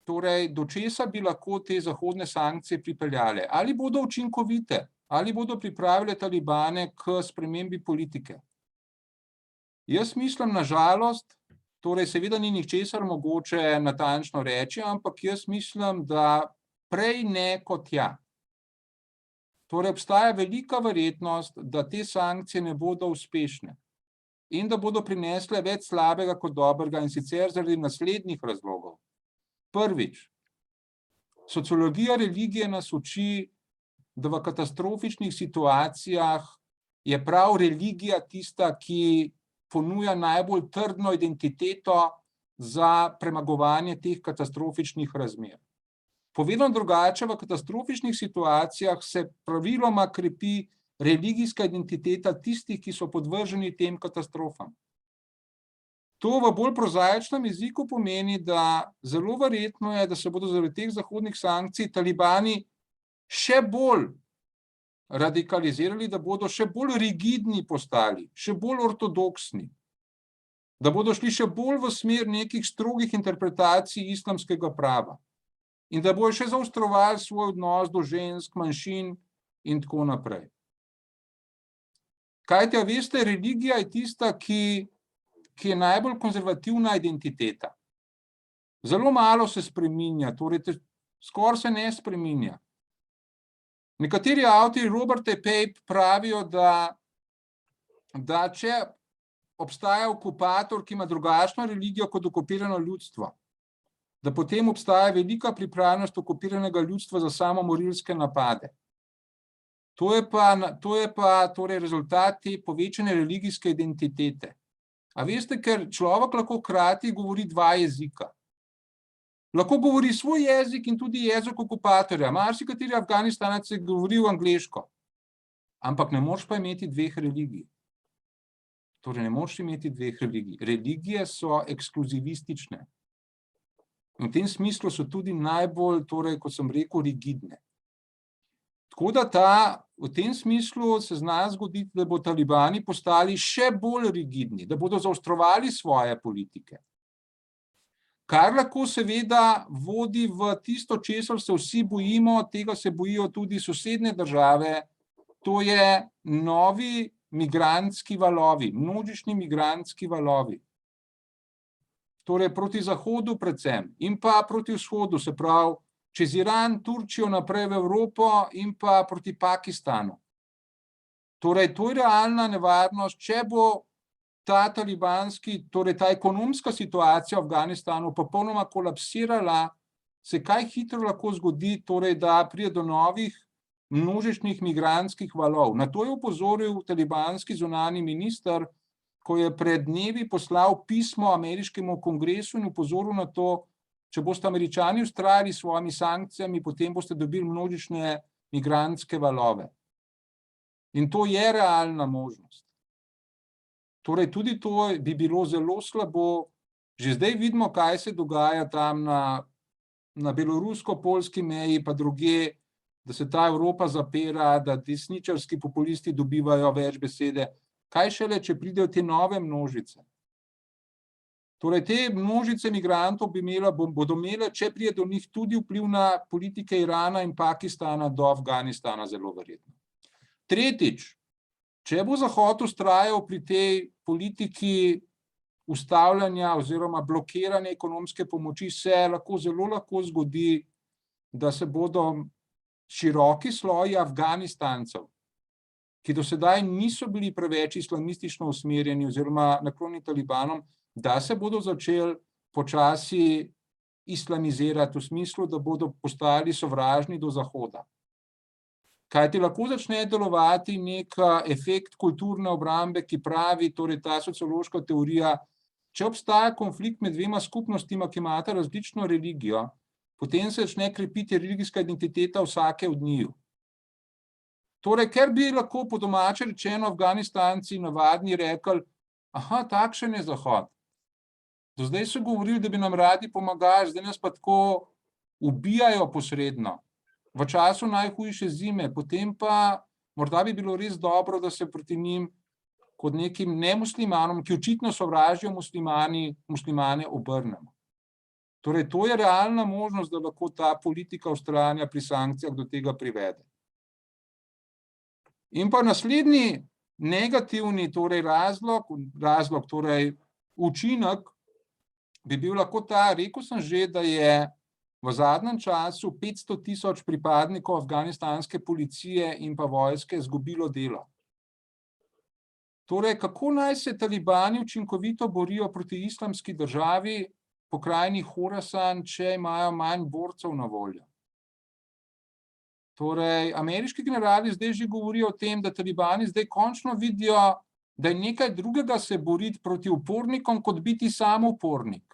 torej, do česa bi lahko te zahodne sankcije pripeljale? Ali bodo učinkovite? Ali bodo pripravile talibane k spremembi politike? Jaz mislim, na žalost, torej seveda ni ničesar mogoče natančno reči, ampak jaz mislim, da prej ne kot ja. Torej, obstaja velika verjetnost, da te sankcije ne bodo uspešne in da bodo prinesle več slabega kot dobrega, in sicer zaradi naslednjih razlogov. Prvič, sociologija religije nas uči, da v katastrofičnih situacijah je prav religija tista, ki ponuja najbolj trdno identiteto za premagovanje teh katastrofičnih razmer. Povedano drugače, v katastrofičnih situacijah se praviloma krepi religijska identiteta tistih, ki so podvrženi tem katastrofam. To v bolj prozaičnem jeziku pomeni, da zelo verjetno je, da se bodo zaradi teh zahodnih sankcij talibani še bolj radikalizirali, da bodo še bolj rigidni postali, še bolj ortodoksni, da bodo šli še bolj v smer nekih strogih interpretacij islamskega prava in da bodo še zaostrovali svoj odnos do žensk, manjšin in tako naprej. Kajti, a veste, religija je tista, ki je najbolj konzervativna identiteta. Zelo malo se spreminja, torej skoraj se ne spreminja. Nekateri avtorji, Robert E. Pape, pravijo, da če obstaja okupator, ki ima drugačno religijo kot okupirano ljudstvo, da potem obstaja velika pripravljenost okupiranega ljudstva za samomorilske napade. To je pa torej rezultat te povečane religijske identitete. A veste, ker človek lahko hkrati govori dva jezika. Lahko govori svoj jezik in tudi jezik okupatorja. Marsikateri Afganistanec govori v angleško. Ampak ne moreš pa imeti dveh religij. Torej ne moreš imeti dveh religij. Religije so ekskluzivistične. In v tem smislu so tudi najbolj, torej, kot sem rekel, rigidne. Tako da v tem smislu se zna zgoditi, da bodo talibani postali še bolj rigidni, da bodo zaostrovali svoje politike. Kar lahko seveda vodi v tisto, česar se vsi bojimo, tega se bojijo tudi sosednje države, to je novi migrantski valovi, množični migrantski valovi. Torej proti zahodu predvsem in pa proti vzhodu, se pravi, čez Iran, Turčijo, naprej v Evropo in pa proti Pakistanu. Torej, to je realna nevarnost, če bo ta talibanski, torej ta ekonomska situacija v Afganistanu popolnoma kolapsirala, se kaj hitro lahko zgodi, torej, da pride do novih množičnih migrantskih valov. Na to je opozoril talibanski zunanji minister, ko je pred dnevi poslal pismo ameriškemu kongresu in opozoril na to, če boste Američani vztrajali s svojimi sankcijami, potem boste dobili množične migrantske valove. In to je realna možnost. Torej, tudi to bi bilo zelo slabo. Že zdaj vidimo, kaj se dogaja tam na belorusko-poljski meji, pa drugje, da se ta Evropa zapira, da desničarski populisti dobivajo več besede. Kaj šele, če pridejo te nove množice? Torej, te množice migrantov bodo imele, če pride do njih, tudi vpliv na politike Irana in Pakistana do Afganistana, zelo verjetno. Tretjič, če bo Zahod vztrajal pri tej politiki ustavljanja oziroma blokiranja ekonomske pomoči, se zelo lahko zgodi, da se bodo široki sloji Afganistancev, ki do sedaj niso bili preveč islamistično usmerjeni oziroma naklonjeni talibanom, da se bodo začeli počasi islamizirati v smislu, da bodo postali sovražni do Zahoda. Kajti lahko začne delovati nek efekt kulturne obrambe, ki pravi, torej ta sociološka teorija, če obstaja konflikt med dvema skupnostima, ki imata različno religijo, potem se začne krepiti religijska identiteta vsake od njiju. Torej, ker bi lahko po domače rečeno Afganistanci navadni rekli, aha, takšen je Zahod. Do zdaj so govorili, da bi nam radi pomagali, zdaj nas pa tako ubijajo posredno, v času najhujše zime, potem pa morda bi bilo res dobro, da se proti njim kot nekim nemuslimanom, ki očitno sovražijo muslimane, obrnemo. Torej, to je realna možnost, da lahko ta politika vztrajanja pri sankcijah do tega privede. In pa naslednji negativni torej razlog, torej učinek, bi bil lahko ta, rekel sem že, da je v zadnjem času 500.000 pripadnikov afganistanske policije in pa vojske izgubilo delo. Torej, kako naj se talibani učinkovito borijo proti islamski državi, pokrajini Horasan, če imajo manj borcev na voljo? Torej, ameriški generali zdaj že govorijo o tem, da talibani zdaj končno vidijo, da je nekaj drugega se boriti proti upornikom, kot biti sam upornik.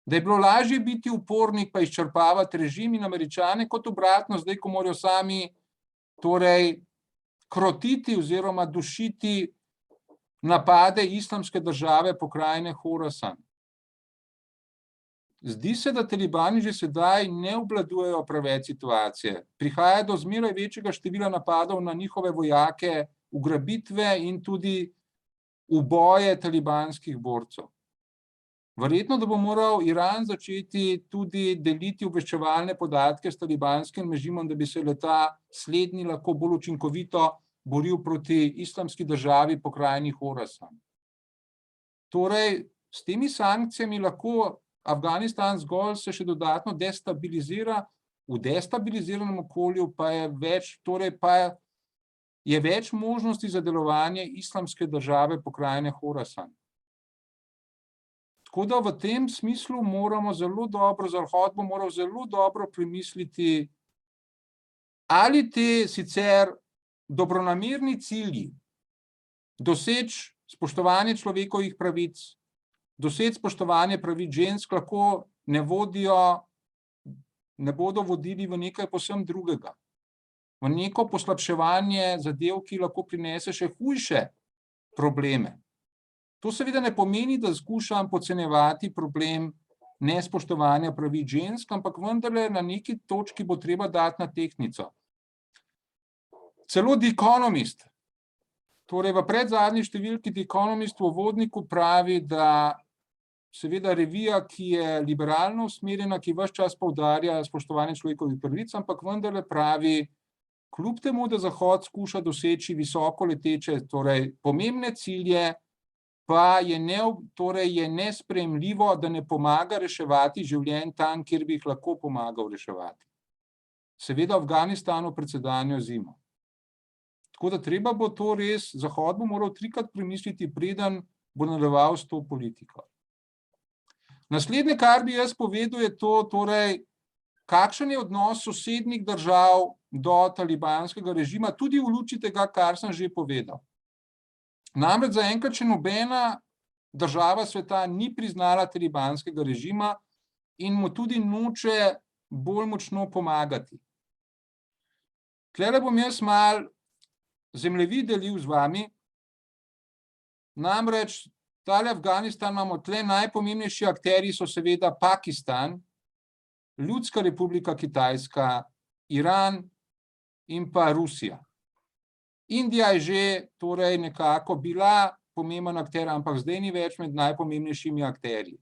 Da je bilo lažje biti upornik pa izčrpavati režim in Američane kot obratno, zdaj, ko morajo sami torej krotiti oziroma dušiti napade islamske države pokrajine Horasan. Zdi se, da talibani že sedaj ne obvladujejo preveč situacije. Prihaja do zmeraj večjega števila napadov na njihove vojake, ugrabitve in tudi uboje talibanskih borcev. Verjetno, da bo moral Iran začeti tudi deliti obveščevalne podatke s talibanskim režimom, da bi se leta slednji lahko bolj učinkovito boril proti islamski državi pokrajini Horasan. Torej, s temi sankcijami lahko Afganistan zgolj se še dodatno destabilizira, v destabiliziranem okolju pa je več možnosti za delovanje islamske države pokrajine Horasan. Tako da v tem smislu moramo zelo dobro, Zahod bo moral zelo dobro premisliti, ali te sicer dobronamerni cilji doseči spoštovanje človekovih pravic, doseči spoštovanje pravic žensk lahko ne bodo vodili v nekaj povsem drugega. V neko poslabševanje zadev, ki lahko prinese še hujše probleme. To seveda ne pomeni, da skušam podcenjevati problem nespoštovanja pravic žensk, ampak vendarle na neki točki bo treba dati na tehtnico. Celo The Economist, torej v predzadnji številki The Economist v uvodniku pravi, da seveda revija, ki je liberalno usmerjena, ki ves čas poudarja spoštovanje človekovih pravic, ampak vendarle pravi, kljub temu, da Zahod skuša doseči visoko leteče, torej pomembne cilje, pa je nesprejemljivo, da ne pomaga reševati življenj tam, kjer bi jih lahko pomagal reševati. Seveda v Afganistanu pred sedanjo zimo. Tako da treba bo to res, Zahod bo moral trikrat premisliti, preden bo nadaljeval s to politiko. Naslednje, kar bi jaz povedal, je to, torej, kakšen je odnos sosednjih držav do talibanskega režima, tudi v luči tega, kar sem že povedal. Namreč zaenkrat še nobena država sveta ni priznala talibanskega režima in mu tudi noče bolj močno pomagati. Tlele bom jaz malo zemljevid delil z vami. Namreč tale Afganistan imamo, tle najpomembnejši akterji so seveda Pakistan, Ljudska republika Kitajska, Iran in pa Rusija. Indija je že torej nekako bila pomemben akter, ampak zdaj ni več med najpomembnejšimi akterji.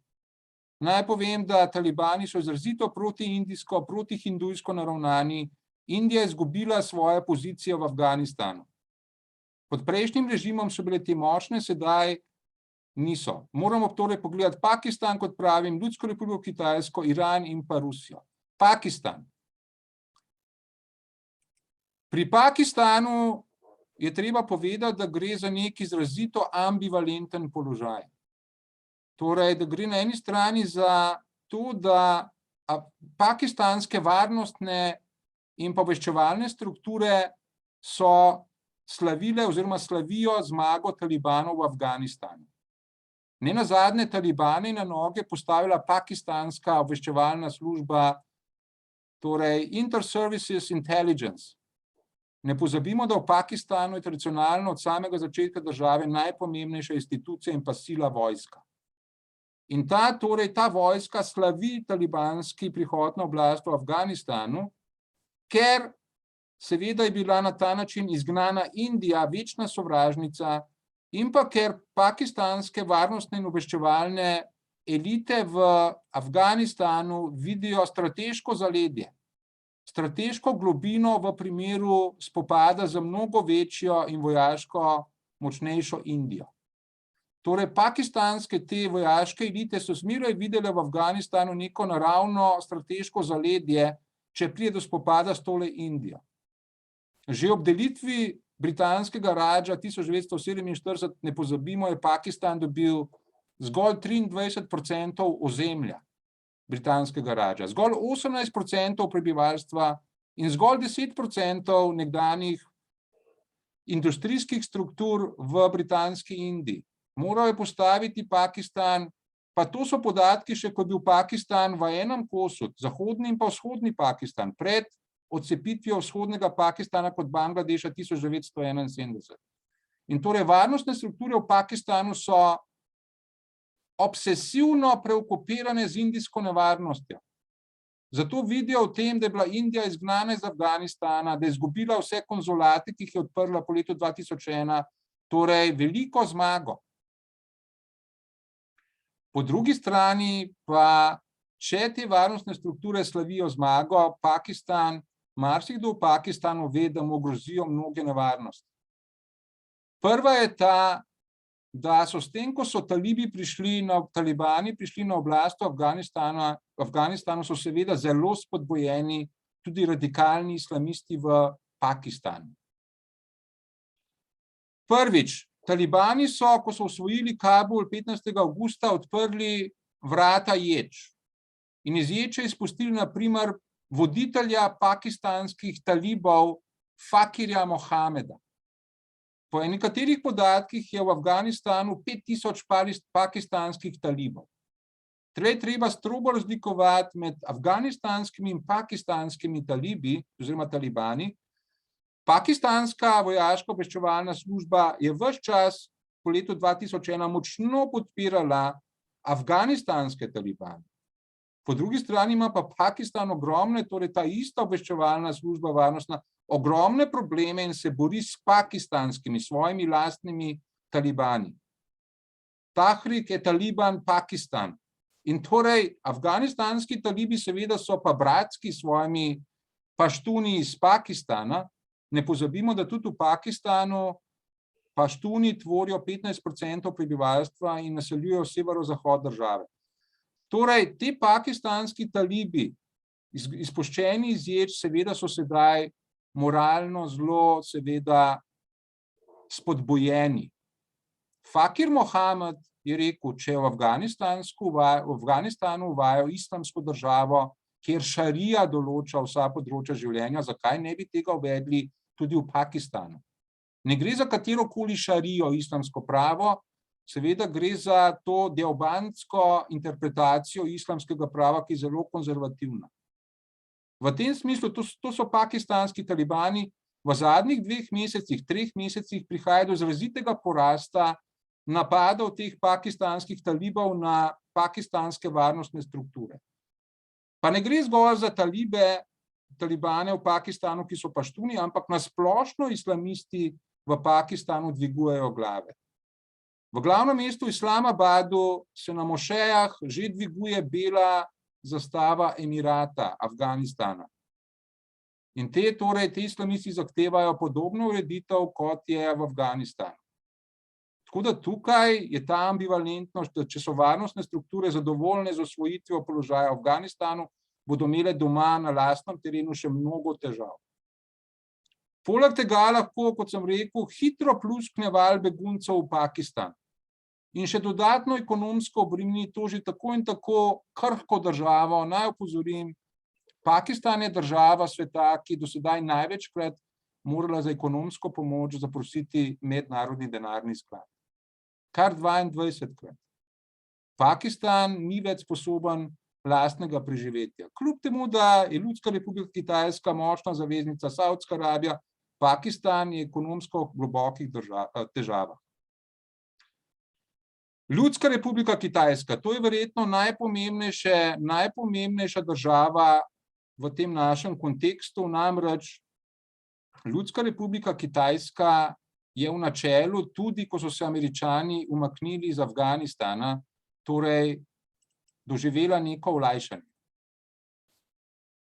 Naj povem, da talibani so izrazito protiindijsko, protihindujsko naravnani. Indija je izgubila svojo pozicijo v Afganistanu. Pod prejšnjim režimom so bile te močne, sedaj niso. Moramo torej pogledati Pakistan, kot pravim, Ljudsko republiko Kitajsko, Iran in pa Rusijo. Pakistan. Pri Pakistanu je treba povedati, da gre za nek izrazito ambivalenten položaj. Torej, da gre na eni strani za to, da pakistanske varnostne in obveščevalne strukture so slavile oziroma slavijo zmago talibanov v Afganistanu. Nenazadnje talibane na noge postavila pakistanska obveščevalna služba, torej Inter-Services Intelligence. Ne pozabimo, da v Pakistanu je tradicionalno od samega začetka države najpomembnejša institucija in pa sila vojska. In ta vojska slavi talibanski prihod na oblast v Afganistanu, ker seveda je bila na ta način izgnana Indija, večna sovražnica, in pa ker pakistanske varnostne in obveščevalne elite v Afganistanu vidijo strateško zaledje, strateško globino v primeru spopada z mnogo večjo in vojaško močnejšo Indijo. Torej, pakistanske te vojaške elite so zmeraj videle v Afganistanu neko naravno strateško zaledje, če pride do spopada s tole Indijo. Že ob delitvi britanskega Radža 1947, ne pozabimo, je Pakistan dobil zgolj 23% ozemlja britanskega Radža, zgolj 18% prebivalstva in zgolj 10% nekdanjih industrijskih struktur v britanski Indiji. Moral je postaviti Pakistan pa to so podatki še, ko je bil Pakistan v enem kosu, zahodni in pa vzhodni Pakistan, pred odcepitvijo vzhodnega Pakistana kot Bangladeša 1971. In torej varnostne strukture v Pakistanu so obsesivno preokupirane z indijsko nevarnostjo. Zato vidijo v tem, da je bila Indija izgnana iz Afganistana, da je izgubila vse konzulate, ki jih je odprla po letu 2001, torej veliko zmago. Po drugi strani pa, če te varnostne strukture slavijo zmago, marsikdo v Pakistanu ve, da mu grozijo mnoge nevarnosti. Prva je ta, da so s tem, ko so talibani prišli na oblast v Afganistanu, so seveda zelo spodbojeni tudi radikalni islamisti v Pakistanu. Prvič, talibani so, ko so osvojili Kabul 15. avgusta, odprli vrata Ječ. In iz Ječe izpustili na primer voditelja pakistanskih talibov Fakirja Mohameda. Po nekaterih podatkih je v Afganistanu 5000 pakistanskih talibov. Torej je treba strogo razlikovati med afganistanskimi in pakistanskimi talibi oziroma talibani. Pakistanska vojaška obveščevalna služba je ves čas po letu 2001 močno podpirala afganistanske talibane. Po drugi strani ima pa Pakistan ogromne, torej ta ista obveščevalna služba varnostna, ogromne probleme in se bori s pakistanskimi, svojimi lastnimi talibani. Tahrik je Taliban Pakistan. In torej afganistanski talibi seveda so pa bratski s svojimi paštuni iz Pakistana. Ne pozabimo, da tudi v Pakistanu paštuni tvorijo 15% prebivalstva in naseljujejo severozahod države. Torej, te pakistanski talibi, izpuščeni iz Ječ, seveda so sedaj moralno zelo seveda spodbojeni. Fakir Mohamed je rekel, če v Afganistanu uvajajo islamsko državo, kjer šarija določa vsa področja življenja, zakaj ne bi tega uvedli tudi v Pakistanu. Ne gre za katerokoli šarijo, islamsko pravo, seveda gre za to deobandsko interpretacijo islamskega prava, ki je zelo konzervativna. V tem smislu, to so pakistanski talibani, v zadnjih 2 mesecih, 3 mesecih prihaja do izrazitega porasta napadov teh pakistanskih talibov na pakistanske varnostne strukture. Pa ne gre zgolj za talibane v Pakistanu, ki so paštuni, ampak na splošno islamisti v Pakistanu dvigujejo glave. V glavnem mestu Islamabadu se na mošejah že dviguje bela zastava Emirata Afganistana. In te islamisti zahtevajo podobno ureditev, kot je v Afganistanu. Tako da tukaj je ta ambivalentnost, da če so varnostne strukture zadovoljne z osvojitvijo položaja v Afganistanu, bodo imele doma na lastnem terenu še mnogo težav. Poleg tega lahko, kot sem rekel, hitro pluskne val beguncev v Pakistan in še dodatno ekonomsko obremeni to že tako in tako krhko državo. Naj opozorim, Pakistan je država sveta, ki do sedaj največkrat morala za ekonomsko pomoč zaprositi Mednarodni denarni sklad. Kar 22-krat. Pakistan ni več sposoben lastnega preživetja. Kljub temu, da je Ljudska republika Kitajska močna zaveznica, Saudska Arabija, Pakistan je ekonomsko v globokih težavah. Ljudska republika Kitajska, to je verjetno najpomembnejša država v tem našem kontekstu, namreč Ljudska republika Kitajska je v načelu, tudi ko so se Američani umaknili iz Afganistana, torej doživela neko olajšanje.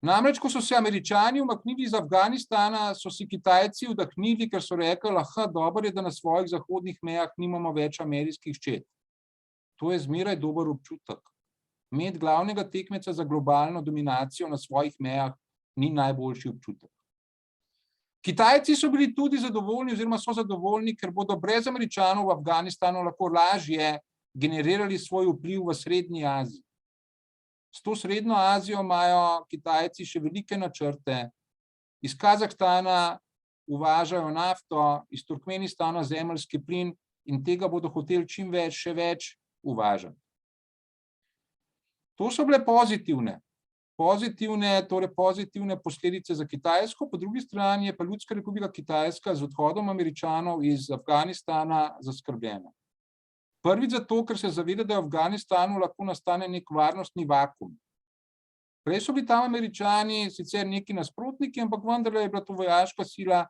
Namreč, ko so se Američani umaknili iz Afganistana, so si Kitajci vdahnili, ker so rekli, dobro je, da na svojih zahodnih mejah nimamo več ameriških čet. To je zmeraj dober občutek. Imeti glavnega tekmeca za globalno dominacijo na svojih mejah ni najboljši občutek. Kitajci so bili tudi zadovoljni oziroma so zadovoljni, ker bodo brez Američanov v Afganistanu lahko lažje generirali svoj vpliv v Srednji Aziji. S to Srednjo Azijo imajo Kitajci še velike načrte. Iz Kazahstana uvažajo nafto, iz Turkmenistana zemeljski plin in tega bodo hoteli čim več, še več uvažati. To so bile pozitivne posledice za Kitajsko, po drugi strani je pa Ljudska republika Kitajska z odhodom Američanov iz Afganistana zaskrbljena. Prvič zato, ker se zaveda, da v Afganistanu lahko nastane nek varnostni vakuum. Prej so bili tam Američani sicer neki nasprotniki, ampak vendarle je bila to vojaška sila,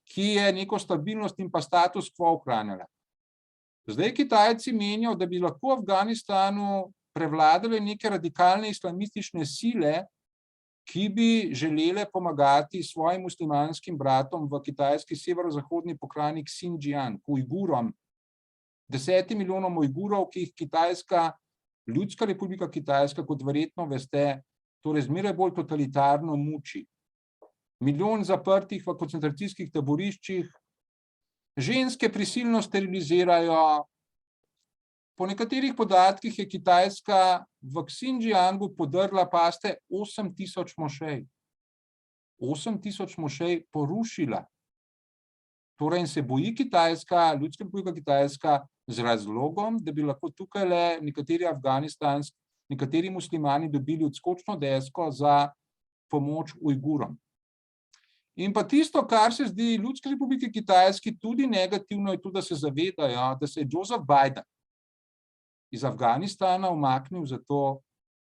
ki je neko stabilnost in pa status quo ohranjala. Zdaj Kitajci menijo, da bi lahko v Afganistanu prevladale neke radikalne islamistične sile, ki bi želele pomagati svojim muslimanskim bratom v kitajski severozahodni pokrajini Xinjiang, Ujgurom, 10 milijonom Ujgurov, ki jih Ljudska republika Kitajska, kot verjetno veste, torej zmeraj bolj totalitarno muči. Milijon zaprtih v koncentracijskih taboriščih, ženske prisilno sterilizirajo. Po nekaterih podatkih je Kitajska v Xinjiangu podrla, pazite, 8000 mošej. 8000 mošej porušila. Torej in se boji Kitajska, Ljudska republika Kitajska, z razlogom, da bi lahko tukaj nekateri muslimani dobili odskočno desko za pomoč Ujgurom. In pa tisto, kar se zdi Ljudski republiki Kitajski tudi negativno, je tudi, da se zavedajo, da se je Joseph Biden iz Afganistana umaknil zato,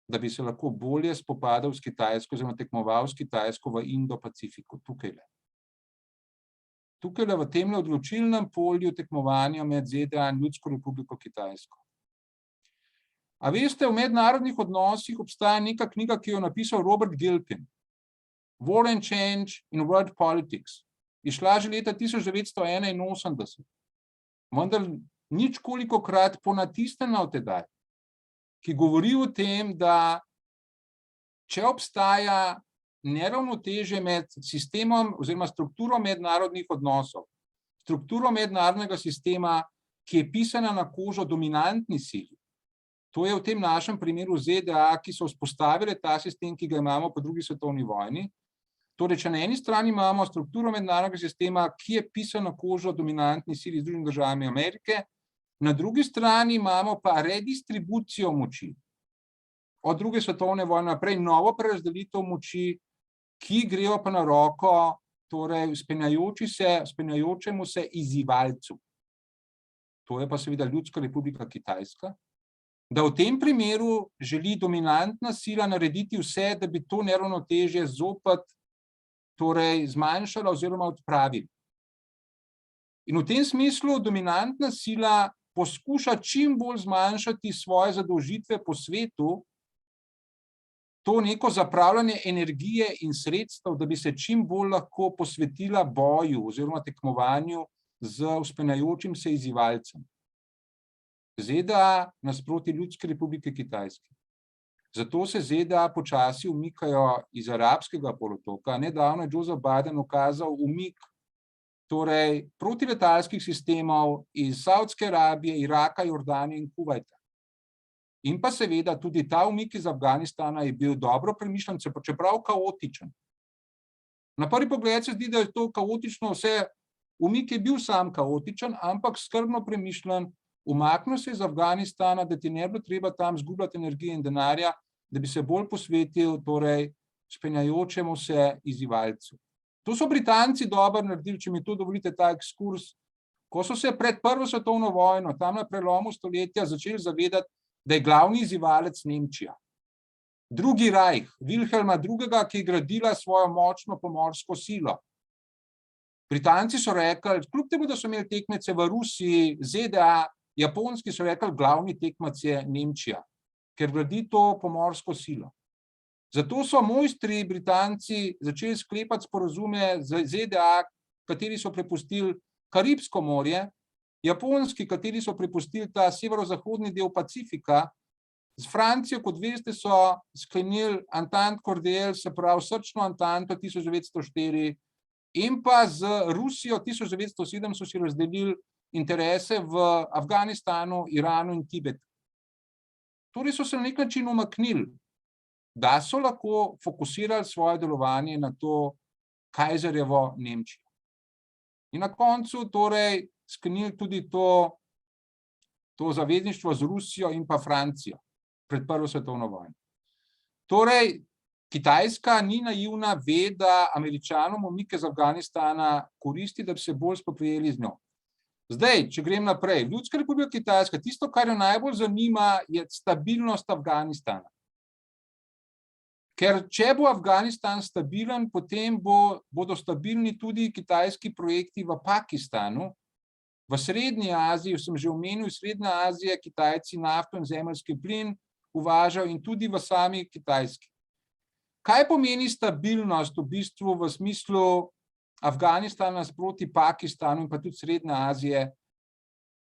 da bi se lahko bolje spopadal s Kitajsko, oziroma tekmoval s Kitajsko v Indo-Pacifiku, tukajle. Tukajle v tem odločilnem polju tekmovanja med ZDA in Ljudsko republiko Kitajsko. A veste, v mednarodnih odnosih obstaja neka knjiga, ki jo je napisal Robert Gilpin, War and Change in World Politics. Izšla že leta 1981, vendar nič kolikokrat ponatisnjena od tedaj, ki govori o tem, da če obstaja neravnotežje med sistemom oziroma strukturo mednarodnih odnosov, strukturo mednarodnega sistema, ki je pisana na kožo dominantni sili, to je v tem našem primeru ZDA, ki so vzpostavile ta sistem, ki ga imamo po drugi svetovni vojni. Torej, če na eni strani imamo strukturo mednarodnega sistema, ki je pisan na kožo dominantni sili Združenih držav Amerike, na drugi strani imamo pa redistribucijo moči. Od druge svetovne vojne naprej novo prerazdelitev moči, ki grejo pa na roko, torej vzpenjajočemu se izzivalcu. To je pa seveda Ljudska republika Kitajska, da v tem primeru želi dominantna sila narediti vse, da bi to neravnotežje zopet zmanjšala oziroma odpravila. In v tem smislu dominantna sila poskuša čim bolj zmanjšati svoje zadolžitve po svetu, to neko zapravljanje energije in sredstev, da bi se čim bolj lahko posvetila boju oziroma tekmovanju z vzpenjajočim se izzivalcem. ZDA nasproti Ljudske republike Kitajske. Zato se ZDA počasi umikajo iz arabskega polotoka. Nedavno je Joseph Biden ukazal umik protiletalskih sistemov iz Saudske Arabije, Iraka, Jordanije in Kuvajta. In pa seveda tudi ta umik iz Afganistana je bil dobro premišljen, čeprav kaotičen. Na prvi pogled se zdi, da je to kaotično vse, umik je bil sam kaotičen, ampak skrbno premišljen, umaknil se iz Afganistana, da ti ne bilo treba tam zgubljati energije in denarja, da bi se bolj posvetil vzpenjajočemu se izzivalcu. To so Britanci dobro naredili, če mi to dovolite ta ekskurs, ko so se pred Prvo svetovno vojno, tam na prelomu stoletja, začeli zavedati, da je glavni izzivalec Nemčija. Drugi Reich, Wilhelma II., ki je gradila svojo močno pomorsko silo. Britanci so rekli, kljub temu, da so imeli tekmece v Rusiji, ZDA, Japonski so rekli, glavni tekmec je Nemčija, ker gradi to pomorsko silo. Zato so mojstri Britanci začeli sklepati sporazume z ZDA, kateri so prepustili Karibsko morje, Japonski, kateri so prepustili ta severozahodni del Pacifika, z Francijo, kot veste, so sklenili Entente Cordiale, se pravi srčno Entente 1904, in pa z Rusijo 1907 so si razdelili interese v Afganistanu, Iranu in Tibetu. Torej so se na nek način umaknili, da so lahko fokusirali svoje delovanje na to Kajzerjevo Nemčijo. In na koncu sklenili tudi to zavezništvo z Rusijo in pa Francijo. pred Prvo svetovno vojno. Torej, Kitajska ni naivna, ve, da Američanom umik iz Afganistana koristi, da bi se bolj spoprijeli z njo. Zdaj, če grem naprej, Ljudska republika Kitajska, tisto, kar jo najbolj zanima, je stabilnost Afganistana. Ker če bo Afganistan stabilen, potem bodo stabilni tudi kitajski projekti v Pakistanu, v Srednji Aziji, sem že omenil, Srednja Azija, Kitajci nafto in zemeljski plin uvažajo in tudi v sami Kitajski. Kaj pomeni stabilnost v bistvu v smislu Afganistana sproti Pakistanu in pa tudi Srednje Azije?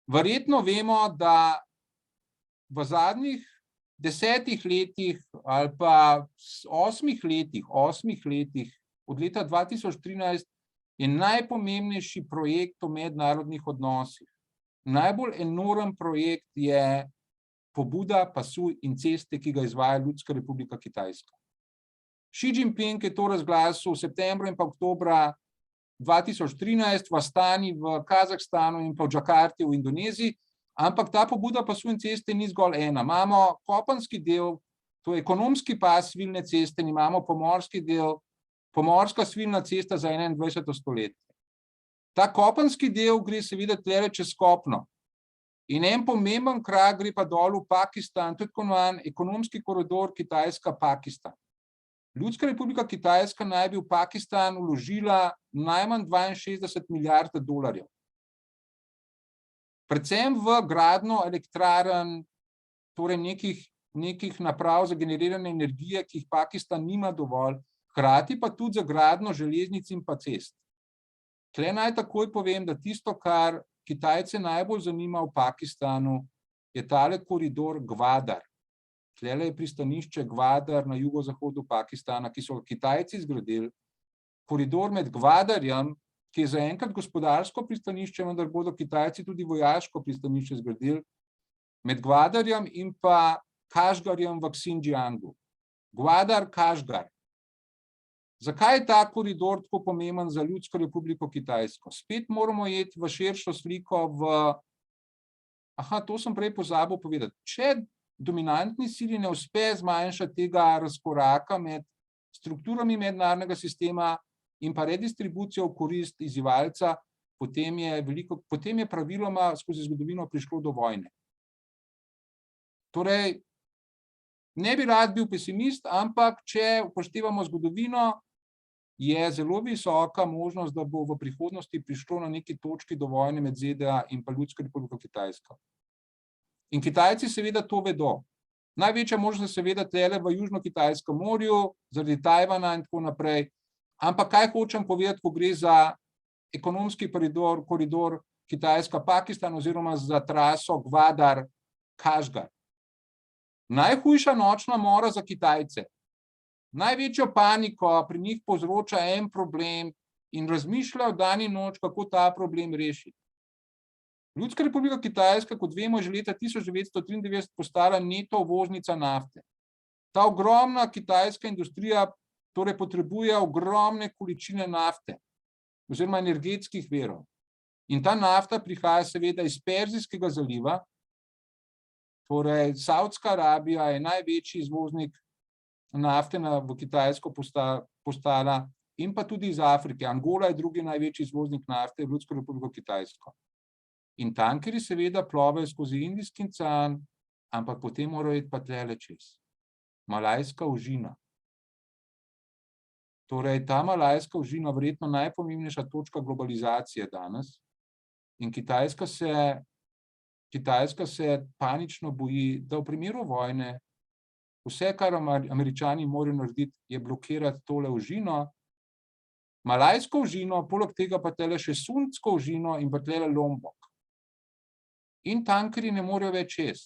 Verjetno vemo, da v zadnjih 10 letih ali pa 8 letih od leta 2013 je najpomembnejši projekt v mednarodnih odnosih. Najbolj enormen projekt je pobuda pasu in ceste, ki ga izvaja Ljudska republika Kitajska. Xi Jinping je to razglasil v septembru in pa oktobra 2013 v Astani, v Kazahstanu in pa v Džakarti v Indoneziji, ampak ta pobuda pasu in ceste ni zgolj ena. Imamo kopenski del, to je ekonomski pas svilne ceste, in imamo pomorski del, pomorska svilna cesta za 21. stoletje. Ta kopenski del gre seveda tlele čez kopno. In en pomemben krak gre pa dol v Pakistan, to je tako imenovan ekonomski koridor Kitajska-Pakistan. Ljudska republika Kitajska naj bi v Pakistan vložila najmanj 62 milijard dolarjev. Predvsem v gradnjo elektrarn, torej nekih naprav za generiranje energije, ki jih Pakistan nima dovolj, hkrati pa tudi za gradnjo železnic in pa cest. Tle naj takoj povem, da tisto, kar Kitajce najbolj zanima v Pakistanu, je tale koridor Gwadar. Tlele je pristanišče Gwadar na jugozahodu Pakistana, ki so ga Kitajci zgradili. Koridor med Gwadarjem, ki je zaenkrat gospodarsko pristanišče, vendar bodo Kitajci tudi vojaško pristanišče zgradili, med Gwadarjem in pa Kašgarjem v Xinjiangu. Gwadar-Kašgar. Zakaj je ta koridor tako pomemben za Ljudsko republiko Kitajsko? Spet moramo iti v širšo sliko to sem prej pozabil povedati. Če dominantni sili ne uspe zmanjšati tega razkoraka med strukturami mednarodnega sistema in pa redistribucijo v korist izzivalca, potem je praviloma skozi zgodovino prišlo do vojne. Torej, ne bi rad bil pesimist, ampak če upoštevamo zgodovino, je zelo visoka možnost, da bo v prihodnosti prišlo na neki točki do vojne med ZDA in pa Ljudsko republiko Kitajsko. In Kitajci seveda to vedo. Največja možnost je seveda tlele v Južno-Kitajskem morju, zaradi Tajvana in tako naprej. Ampak kaj hočem povedati, ko gre za ekonomski koridor Kitajska-Pakistan oziroma za traso Gwadar-Kašgar? Najhujša nočna mora za Kitajce. Največjo paniko pri njih povzroča en problem in razmišljajo dan in noč, kako ta problem rešiti. Ljudska republika Kitajska, kot vemo, je že leta 1993 postala neto uvoznica nafte. Ta ogromna kitajska industrija torej potrebuje ogromne količine nafte oziroma energetskih virov. In ta nafta prihaja seveda iz Perzijskega zaliva, torej Saudska Arabija je največji izvoznik nafte v Kitajsko postala in pa tudi iz Afrike. Angola je drugi največji izvoznik nafte v Ljudsko republiko Kitajsko. In tankerji seveda plovejo skozi Indijski ocean, ampak potem morajo iti pa tlele čez. Malajska ožina. Torej, ta Malajska ožina je verjetno najpomembnejša točka globalizacije danes in Kitajska se panično boji, da v primeru vojne vse, kar Američani morajo narediti, je blokirati tole ožino, Malajsko ožino, poleg tega pa tlele še Sundsko ožino in pa tlele Lombok. In tankerji ne morejo več čez.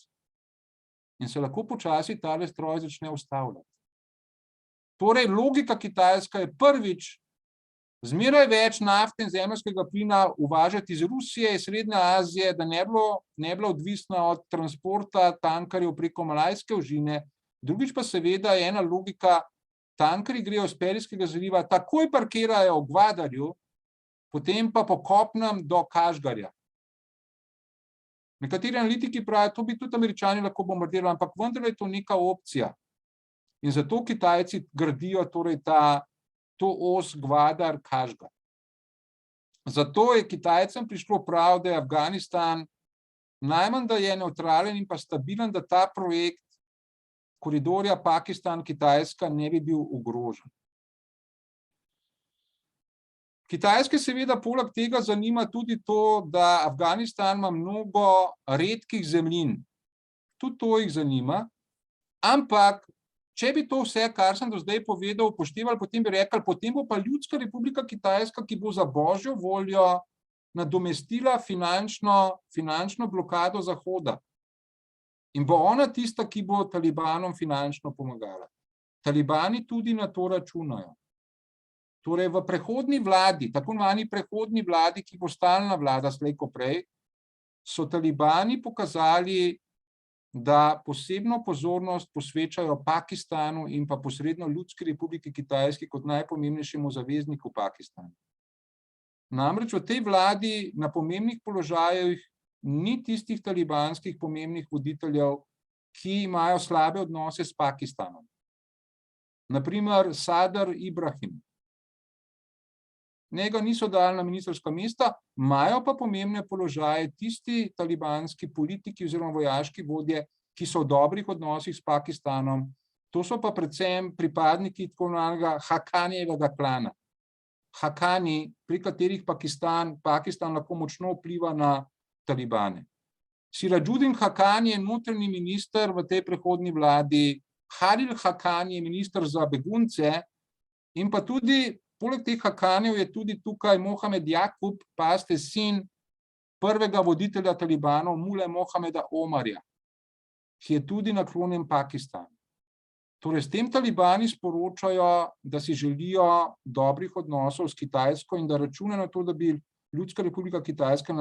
In se lahko počasi tale stroj začne ustavljati. Torej, logika Kitajska je prvič, zmeraj več nafte in zemeljskega plina uvažati iz Rusije, iz Srednje Azije, da ne bila odvisna od transporta tankerjev preko Malajske ožine. Drugič pa seveda je ena logika, tankerji grejo iz Perzijskega zaliva, takoj parkirajo v Gwadarju, potem pa po kopnem do Kašgarja. Nekateri analitiki pravijo, to bi tudi Američani lahko bombardirali, ampak vendar je to neka opcija. In zato Kitajci gradijo torej to os Gwadar-Kashgar. Zato je Kitajcem prišlo prav, da je Afganistan najmanj, da je nevtralen in pa stabilen, da ta projekt koridorja Pakistan-Kitajska ne bi bil ogrožen. Kitajske seveda poleg tega zanima tudi to, da Afganistan ima mnogo redkih zemljin. Tudi to jih zanima, ampak če bi to vse, kar sem do zdaj povedal, upoštevali, potem bi rekli, potem bo pa Ljudska republika Kitajska, ki bo za božjo voljo nadomestila finančno blokado Zahoda. In bo ona tista, ki bo Talibanom finančno pomagala. Talibani tudi na to računajo. Torej v prehodni vladi, tako imenovani prehodni vladi, ki bo stalna vlada slej ko prej, so Talibani pokazali, da posebno pozornost posvečajo Pakistanu in pa posredno Ljudski republiki Kitajski kot najpomembnejšemu zavezniku Pakistanu. Namreč v tej vladi na pomembnih položajih ni tistih talibanskih pomembnih voditeljev, ki imajo slabe odnose s Pakistanom. Naprimer Sadr Ibrahim. Njega niso dali na ministrska mesta, imajo pa pomembne položaje tisti talibanski politiki oziroma vojaški vodje, ki so v dobrih odnosih s Pakistanom. To so pa predvsem pripadniki tako imenovanega Haqqanijevega klana. Haqqani, pri katerih Pakistan lahko močno vpliva na Talibane. Sirajuddin Haqqani je notranji minister v tej prehodni vladi, Khalil Haqqani je minister za begunce in pa tudi poleg teh Haqqanijev je tudi tukaj Mohamed Yaqub, paste sin prvega voditelja Talibanov, Mule Mohameda Omarja, ki je tudi naklonjen Pakistanu. Torej, s tem Talibani sporočajo, da si želijo dobrih odnosov s Kitajsko in da računajo na to, da bi Ljudska republika Kitajska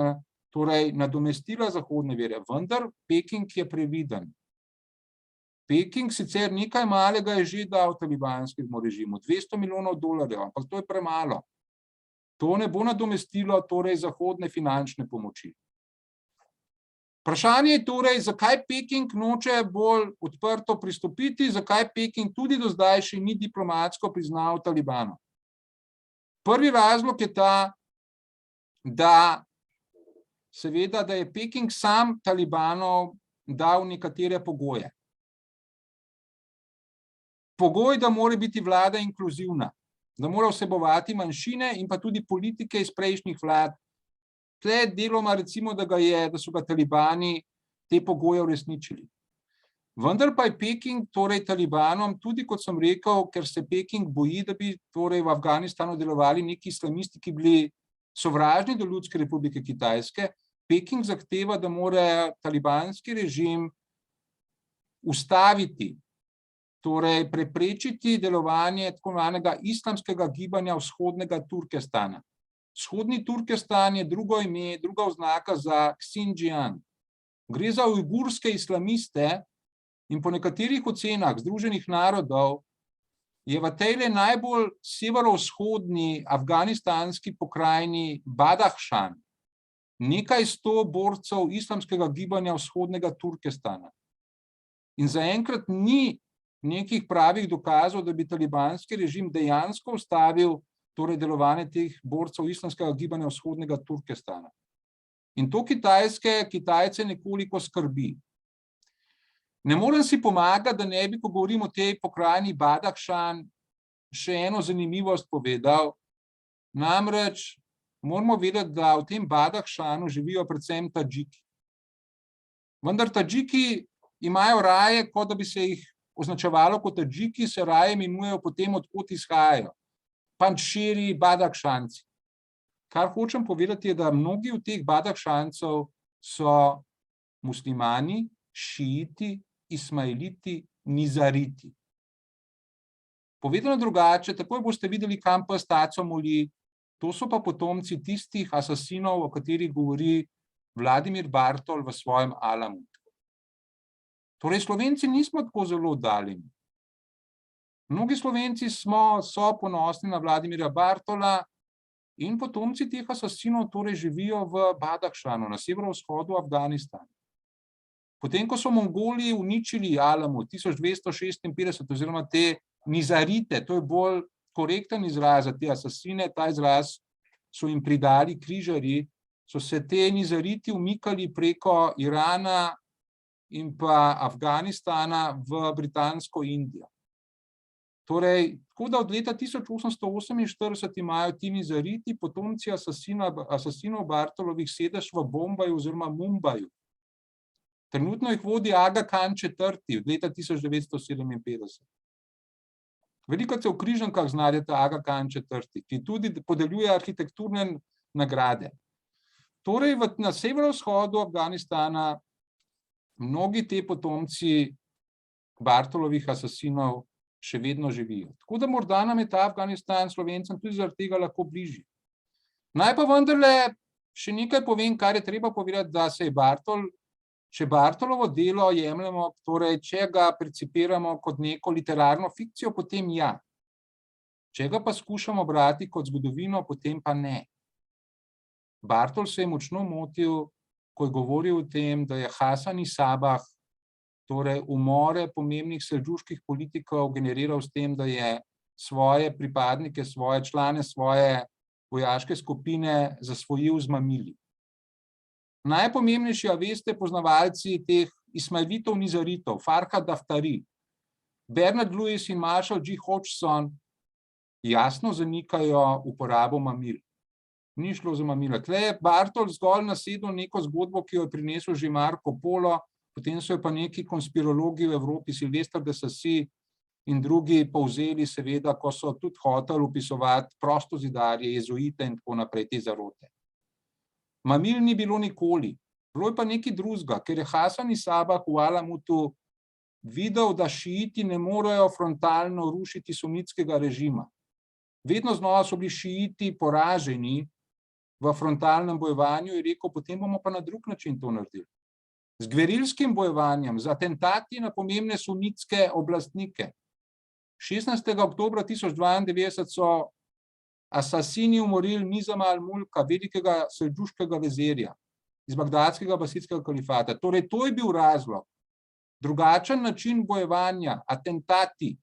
nadomestila zahodne vire. Vendar Peking je previden. Peking sicer nekaj malega je že dal talibanskemu režimu, $200 milijonov, ampak to je premalo. To ne bo nadomestilo torej zahodne finančne pomoči. Vprašanje je torej, zakaj Peking noče bolj odprto pristopiti, zakaj Peking tudi do zdaj še ni diplomatsko priznal Talibanu. Prvi razlog je ta, da seveda, da je Peking sam Talibanov dal nekatere pogoje. Pogoj, da mora biti vlada inkluzivna, da mora vsebovati manjšine in pa tudi politike iz prejšnjih vlad. Tle deloma recimo, da so ga Talibani te pogoje uresničili. Vendar pa je Peking torej Talibanom, tudi kot sem rekel, ker se Peking boji, da bi torej v Afganistanu delovali neki islamisti, ki bili sovražni do Ljudske republike Kitajske, Peking zahteva, da mora talibanski režim ustaviti, torej preprečiti delovanje tako imenovanega islamskega gibanja vzhodnega Turkestana. Vzhodni Turkestan je drugo ime, druga oznaka za Xinjiang. Gre za ujgurske islamiste in po nekaterih ocenah Združenih narodov je v tej najbolj severovzhodni afganistanski pokrajini Badakhshan nekaj 100 borcev islamskega gibanja vzhodnega Turkestana. In zaenkrat ni nekih pravih dokazov, da bi talibanski režim dejansko ustavil torej delovanje teh borcev islamskega gibanja vzhodnega Turkestana. In to Kitajce nekoliko skrbi. Ne morem si pomagati, da ne bi, ko govorim o tej pokrajini Badakhshan, še eno zanimivost povedal. Namreč moramo vedeti, da v tem Badakhshanu živijo predvsem Tadžiki. Vendar Tadžiki imajo raje, kot da bi se jih označevalo kot Tadžiki, se raje imenujejo potem, odkot izhajajo. Panjširi, Badakhšanci. Kar hočem povedati je, da mnogi od teh Badakhšancev so muslimani, šiiti, ismailiti, nizariti. Povedano drugače, takoj boste videli, kam pes taco moli, to so pa potomci tistih asasinov, o katerih govori Vladimir Bartol v svojem Alamu. Torej, Slovenci nismo tako zelo oddaljeni. Mnogi Slovenci so ponosni na Vladimirja Bartola, In potomci teh asasinov torej živijo v Badahšanu, na severovzhodu Afganistana. Potem, ko so Mongoli uničili Alamu 1256 oziroma te nizarite, to je bolj korekten izraz za te asasine, ta izraz so jim pridali križarji, so se te nizariti umikali preko Irana in pa Afganistana v britansko Indijo. Torej, tako da od leta 1848 imajo ti nizariti, potomci asasinov Bartolovih, sedež v Bombaju oziroma Mumbaju. Trenutno jih vodi Aga Khan IV. Od leta 1957. Veliko se v Križankah znajdete Aga Khan IV., ki tudi podeljuje arhitekturne nagrade. Torej, na severovzhodu Afganistana mnogi te potomci Bartolovih asasinov še vedno živijo. Tako da morda nam je ta Afganistan Slovencem tudi zaradi tega lahko bližji. Naj pa vendarle še nekaj povem, kar je treba povedati, da se je če Bartolovo delo jemljemo, torej če ga percipiramo kot neko literarno fikcijo, potem ja. Če ga pa skušamo brati kot zgodovino, potem pa ne. Bartol se je močno motil, ko je govoril o tem, da je Hasan iz Sabah, torej umore pomembnih selđuških politikov, generiral s tem, da je svoje pripadnike, svoje člane, svoje vojaške skupine zasvojil z mamili. Najpomembnejši, a veste, poznavalci teh Ismailitov nizaritov, Farhad Daftari, Bernard Lewis in Marshall G. Hodgson jasno zanikajo uporabo mamil. Ni šlo za mamila. Tle je Bartol zgolj nasedel neko zgodbo, ki jo je prinesel že Marco Polo, potem so jo pa neki konspirologi v Evropi, Silvestre de Sassy in drugi povzeli, seveda, ko so tudi hoteli opisovati prostozidarje, jezuite in tako naprej, te zarote. Mamil ni bilo nikoli. Bilo je pa nekaj drugega, ker je Hasan iz Sabah v Alamutu videl, da šiiti ne morejo frontalno rušiti sunitskega režima. Vedno znova so bili šiiti poraženi v frontalnem bojovanju in rekel, potem bomo pa na drug način to naredili. Z gverilskim bojevanjem, z atentati na pomembne sunitske oblastnike. 16. oktobra 1092 so asasini umorili Nizama al-Mulka, velikega selđuškega vezirja iz bagdadskega abasitskega kalifata. Torej, to je bil razlog. Drugačen način bojevanja, atentati,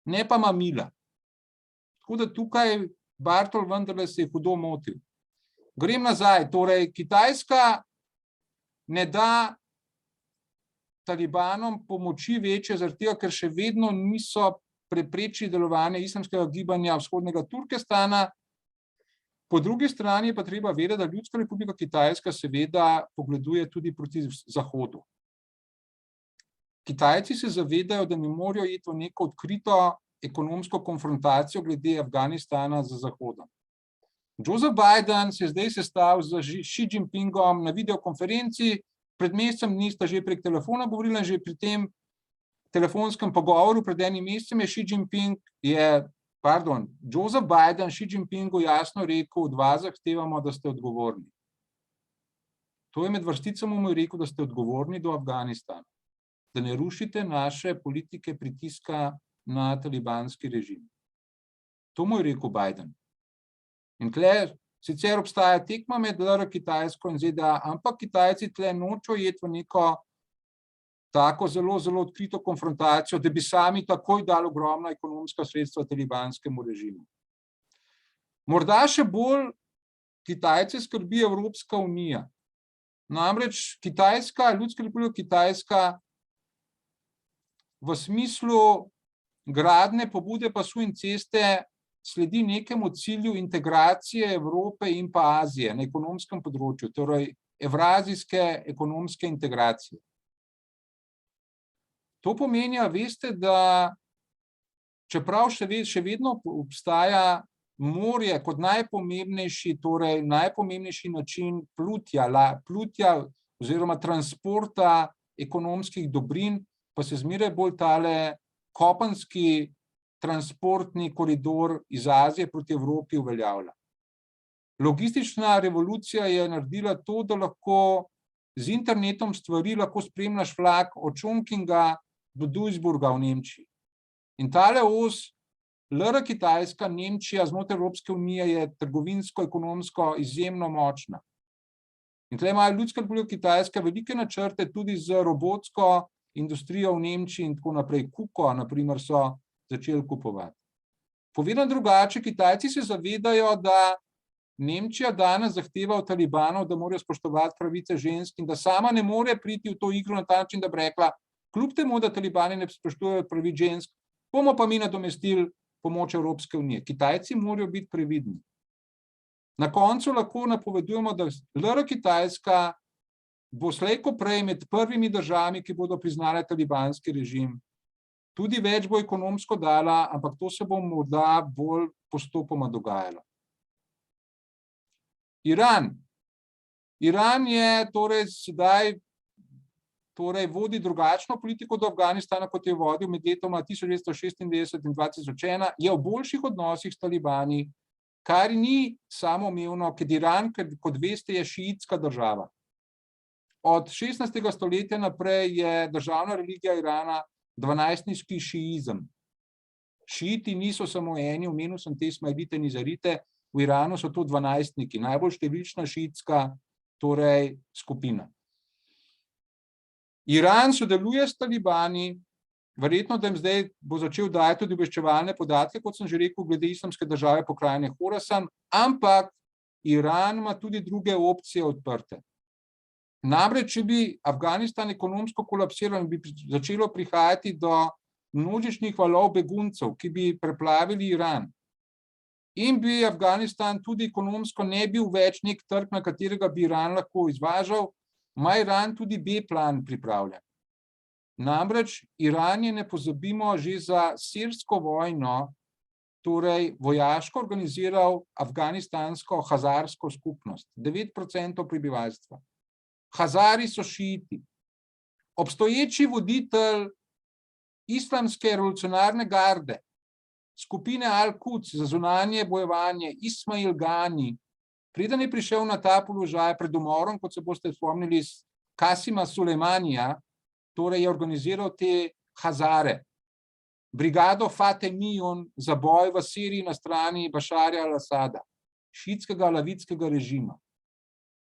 ne pa mamila. Tako da tukaj Bartol vendarle se je hudo motil. Grem nazaj. Torej, Kitajska ne da talibanom pomoči večje, zaradi tega, ker še vedno niso preprečili delovanje islamskega gibanja vzhodnega Turkestana. Po drugi strani pa treba vedeti, da Ljudska republika Kitajska seveda pogleduje tudi proti Zahodu. Kitajci se zavedajo, da ne morajo iti v neko odkrito ekonomsko konfrontacijo glede Afganistana z Zahodom. Joseph Biden se je zdaj sestavil z Xi Jinpingom na videokonferenci, pred mesecem dni sta že prek telefona govorila, že pri tem telefonskem pogovoru pred enim mesecem je Joseph Biden Xi Jinpingu jasno rekel, od vas zahtevamo, da ste odgovorni. To je med vrsticami mu rekel, da ste odgovorni do Afganistana, da ne rušite naše politike pritiska na talibanski režim. To mu je rekel Biden. In tle sicer obstaja tekma med Kitajsko in ZDA, ampak Kitajci tle nočejo iti v neko tako zelo, zelo odkrito konfrontacijo, da bi sami takoj dali ogromna ekonomska sredstva talibanskemu režimu. Morda še bolj Kitajce skrbi Evropska unija. Namreč Ljudska republika Kitajska v smislu gradnje pobude pasu in ceste sledi nekemu cilju integracije Evrope in pa Azije na ekonomskem področju, torej evrazijske ekonomske integracije. To pomeni, veste, da čeprav še vedno obstaja morje kot najpomembnejši, torej najpomembnejši način plutja oziroma transporta ekonomskih dobrin, pa se zmeraj bolj tale kopenski transportni koridor iz Azije proti Evropi uveljavlja. Logistična revolucija je naredila to, da lahko z internetom stvari lahko spremljaš vlak od Chongqinga do Duisburga v Nemčiji. In tale os LR Kitajska, Nemčija znotraj Evropske unije je trgovinsko, ekonomsko izjemno močna. In tukaj imajo Ljudska republika Kitajska velike načrte tudi z robotsko industrijo v Nemčiji in tako naprej. Kuko, na primer, so začeli kupovati. Povedano drugače, Kitajci se zavedajo, da Nemčija danes zahteva od talibanov, da morajo spoštovati pravice žensk in da sama ne more priti v to igro na ta način, da bi rekla, kljub temu, da talibani ne spoštujejo pravic žensk, bomo pa mi nadomestili pomoč Evropske unije. Kitajci morajo biti previdni. Na koncu lahko napovedujemo, da LR Kitajska bo slej ko prej med prvimi državami, ki bodo priznale talibanski režim. Tudi več bo ekonomsko dala, ampak to se bo morda bolj postopoma dogajalo. Iran je torej sedaj vodi drugačno politiko do Afganistana, kot je vodil med letoma 1996 in 2001, je v boljših odnosih s talibani, kar ni samoumevno, ker Iran, kot veste, je šiitska država. Od 16. stoletja naprej je državna religija Irana dvanajstniški šiizem. Šiiti niso samo eni, omenil sem te ismailite in nizarite, v Iranu so to dvanajstniki, najbolj številčna šiitska skupina. Iran sodeluje s talibani, verjetno, da jim zdaj bo začel dajati tudi obveščevalne podatke, kot sem že rekel, glede islamske države pokrajine Horasan, ampak Iran ima tudi druge opcije odprte. Namreč, če bi Afganistan ekonomsko kolapsiral in bi začelo prihajati do množičnih valov beguncev, ki bi preplavili Iran, in bi Afganistan tudi ekonomsko ne bil več nek trg, na katerega bi Iran lahko izvažal, ima Iran tudi B-plan pripravljen. Namreč Iran je, ne pozabimo, že za sirsko vojno, torej vojaško organiziral afganistansko hazarsko skupnost, 9% prebivalstva. Hazari so šiiti. Obstoječi voditelj islamske revolucionarne garde, skupine Al-Quds za zunanje bojevanje, Ismail Gani, preden je prišel na ta položaj pred umorom, kot se boste spomnili, Kasima Sulejmanija, torej je organiziral te Hazare, brigado Fatemiyun za boj v Siriji na strani Bašarja al-Asada, šiitskega alavitskega režima.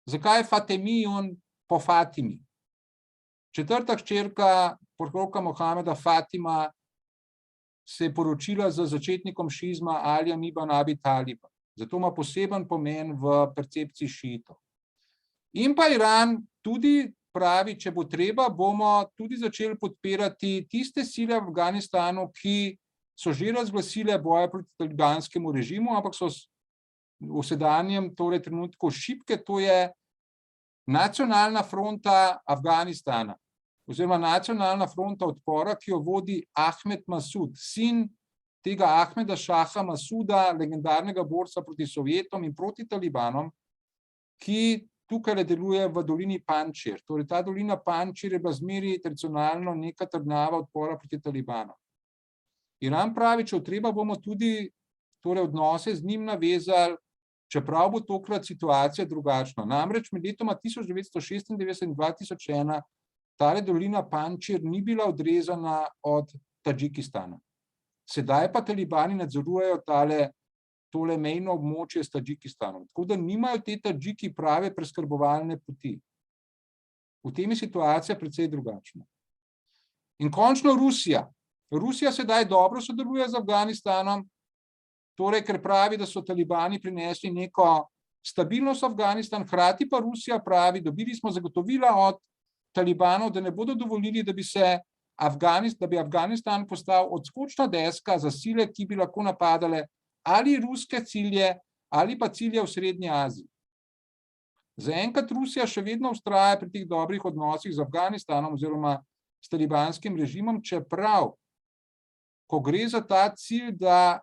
Zakaj Fatemiyun? Po Fatimi. Četrta hčerka proroka Mohameda, Fatima, se je poročila z začetnikom šiizma Alijem ibn Abi Taliba. Zato ima poseben pomen v percepciji šiitov. In pa Iran tudi pravi, če bo treba, bomo tudi začeli podpirati tiste sile v Afganistanu, ki so že razglasile boje proti talibanskemu režimu, ampak so v sedanjem trenutku šibke, to je Nacionalna fronta Afganistana, oziroma Nacionalna fronta odpora, ki jo vodi Ahmed Masud, sin tega Ahmeda Šaha Masuda, legendarnega borca proti Sovjetom in proti talibanom, ki tukaj deluje v dolini Pančir. Torej, ta dolina Pančir je bila zmeraj tradicionalno neka trdnjava odpora proti talibanom. Iran pravi, če treba, bomo tudi odnose z njim navezali, čeprav bo tokrat situacija drugačna. Namreč med letoma 1996 in 2001 tale dolina Pančir ni bila odrezana od Tadžikistana. Sedaj pa talibani nadzorujejo tole mejno območje s Tadžikistanom. Tako da nimajo te Tadžiki prave preskrbovalne poti. V tem je situacija precej drugačna. In končno Rusija. Rusija sedaj dobro sodeluje z Afganistanom, torej, ker pravi, da so talibani prinesli neko stabilnost v Afganistan, hkrati pa Rusija pravi, dobili smo zagotovila od talibanov, da ne bodo dovolili, da bi Afganistan postal odskočna deska za sile, ki bi lahko napadale ali ruske cilje, ali pa cilje v Srednji Aziji. Zaenkrat Rusija še vedno vztraja pri teh dobrih odnosih z Afganistanom oziroma s talibanskim režimom, čeprav, ko gre za ta cilj, da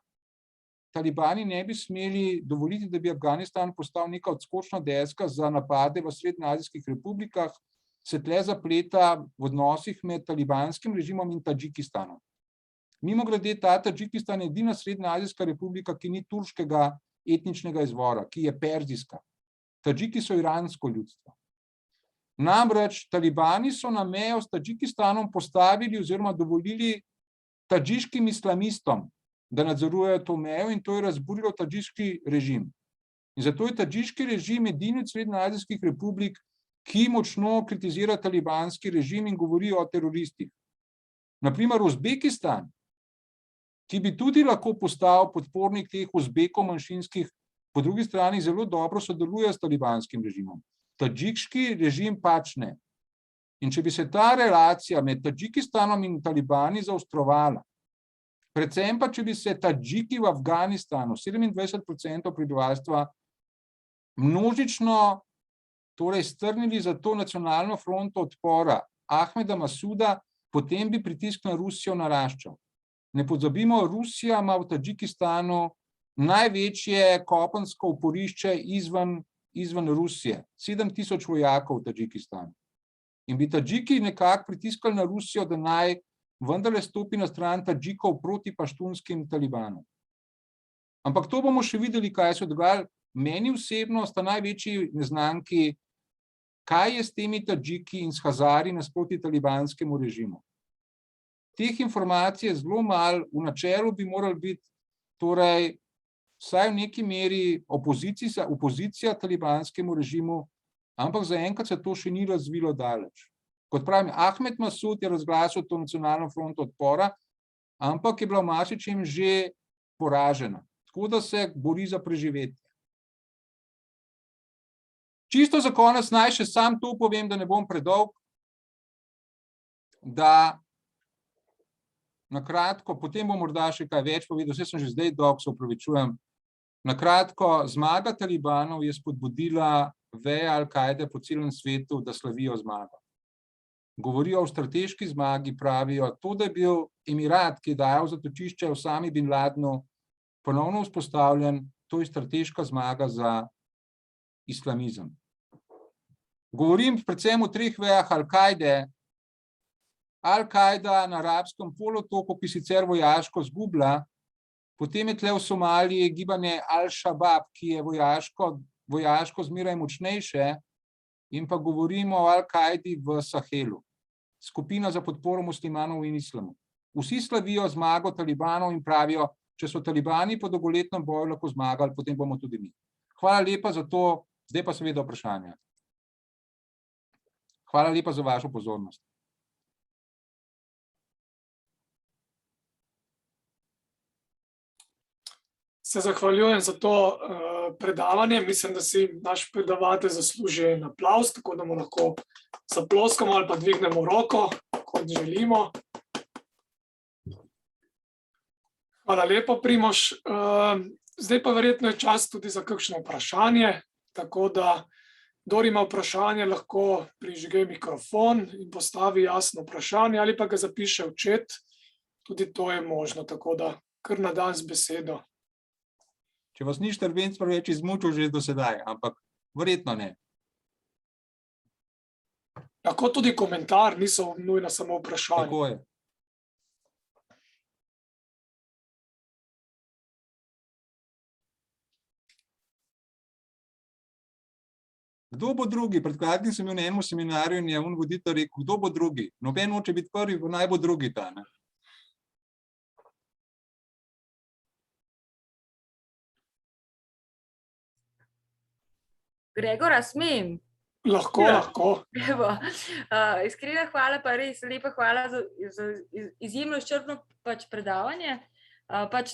talibani ne bi smeli dovoliti, da bi Afganistan postal neka odskočna deska za napade v srednjeazijskih republikah, se tle zapleta v odnosih med talibanskim režimom in Tadžikistanom. Mimogrede, ta Tadžikistan je edina srednjeazijska republika, ki ni turškega etničnega izvora, ki je perzijska. Tadžiki so iransko ljudstvo. Namreč talibani so na mejo s Tadžikistanom postavili oziroma dovolili tadžiškim islamistom, da nadzorujejo to mejo in to je razburilo tadžiški režim. In zato je tadžiški režim edini od srednjeazijskih republik, ki močno kritizira talibanski režim in govori o teroristih. Naprimer, Uzbekistan, ki bi tudi lahko postal podpornik teh Uzbekov manjšinskih, po drugi strani zelo dobro sodeluje s talibanskim režimom. Tadžiški režim pač ne. In če bi se ta relacija med Tadžikistanom in talibani zaostrovala, predvsem pa, če bi se Tadžiki v Afganistanu, 27% prebivalstva, množično torej strnili za to nacionalno fronto odpora Ahmeda Masuda, potem bi pritisk na Rusijo naraščal. Ne pozabimo, Rusija ima v Tadžikistanu največje kopensko oporišče izven Rusije, 7000 vojakov v Tadžikistanu. In bi Tadžiki nekako pritiskali na Rusijo, da naj vendarle stopi na stran Tadžikov proti paštunskim talibanom. Ampak to bomo še videli, kaj se dogaja. Meni osebno sta največji neznanki, kaj je s temi Tadžiki in s Hazari nasproti talibanskemu režimu. Teh informacij je zelo malo, v načelu bi morali biti torej vsaj v neki meri opozicija talibanskemu režimu, ampak zaenkrat se to še ni razvilo daleč. Kot pravim, Ahmed Masud je razglasil to nacionalno fronto odpora, ampak je bila v marsičem že poražena. Tako da se bori za preživetje. Čisto za konec naj še sam to povem, da ne bom predolg, da na kratko, potem bom morda še kaj več povedal, vse sem že zdaj dolg, se opravičujem. Na kratko, zmaga talibanov je spodbudila veje Al-Kaide po celem svetu, da slavijo zmago. Govorijo o strateški zmagi, pravijo, to, da je bil Emirat, ki je dajal zatočišče Osami bin Ladnu, ponovno vzpostavljen, to je strateška zmaga za islamizem. Govorim predvsem o treh vejah Al-Kaide. Al-Kaida na arabskem polotoku, ki sicer vojaško zgublja, potem je tle v Somaliji gibanje Al-Shabaab, ki je vojaško zmeraj močnejše, in pa govorimo o Al-Kaidi v Sahelu, skupina za podporo muslimanov in islamu. Vsi slavijo zmago talibanov in pravijo, če so talibani po dolgoletnem boju lahko zmagali, potem bomo tudi mi. Hvala lepa za to, zdaj pa seveda vprašanja. Hvala lepa za vašo pozornost. Se zahvaljujem za to predavanje. Mislim, da si naš predavatelj zasluži en aplavz, tako da mu lahko zaploskamo ali pa dvignemo roko, kot želimo. Hvala lepa, Primož. Zdaj pa verjetno je čas tudi za kakšno vprašanje, tako da kdor ima vprašanje, lahko prižge mikrofon in postavi jasno vprašanje ali pa ga zapiše v chat. Tudi to je možno, tako da kar na dan z besedo. Če vas ni Štrbenc preveč izmučil že do sedaj, ampak verjetno ne. Lahko tudi komentar, niso nujno samo vprašanje. Tako je. Kdo bo drugi? Pred kratkim sem bil na enem seminarju in je voditelj rekel, kdo bo drugi? Noben hoče biti prvi, naj bo drugi ta. Ne? Gregor, a smem? Lahko, lahko. Iskrena hvala, pa res lepa hvala za izjemno izčrpno predavanje.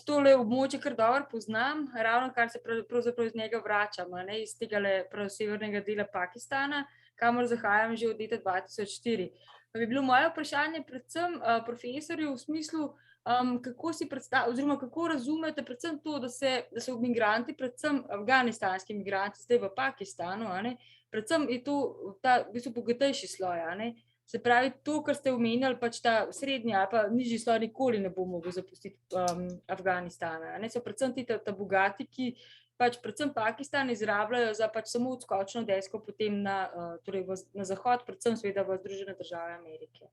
Tole območje kar dobro poznam, ravno kar se pravzaprav iz njega vračam, iz tega severnega dela Pakistana, kamor zahajam že od leta 2004. Pa bi bilo moje vprašanje predvsem profesorju v smislu, kako si predstavljate, oziroma kako razumete predvsem to, da so migranti, predvsem afganistanski migranti, zdaj v Pakistanu, predvsem je to ta v bistvu bogatejši sloj, se pravi to, kar ste omenjali, ta srednji ali pa nižji sloj nikoli ne bo mogel zapustiti Afganistana. So predvsem ti ta bogati, ki predvsem Pakistan izrabljajo za samo odskočno desko potem na zahod, predvsem seveda v Združene države Amerike.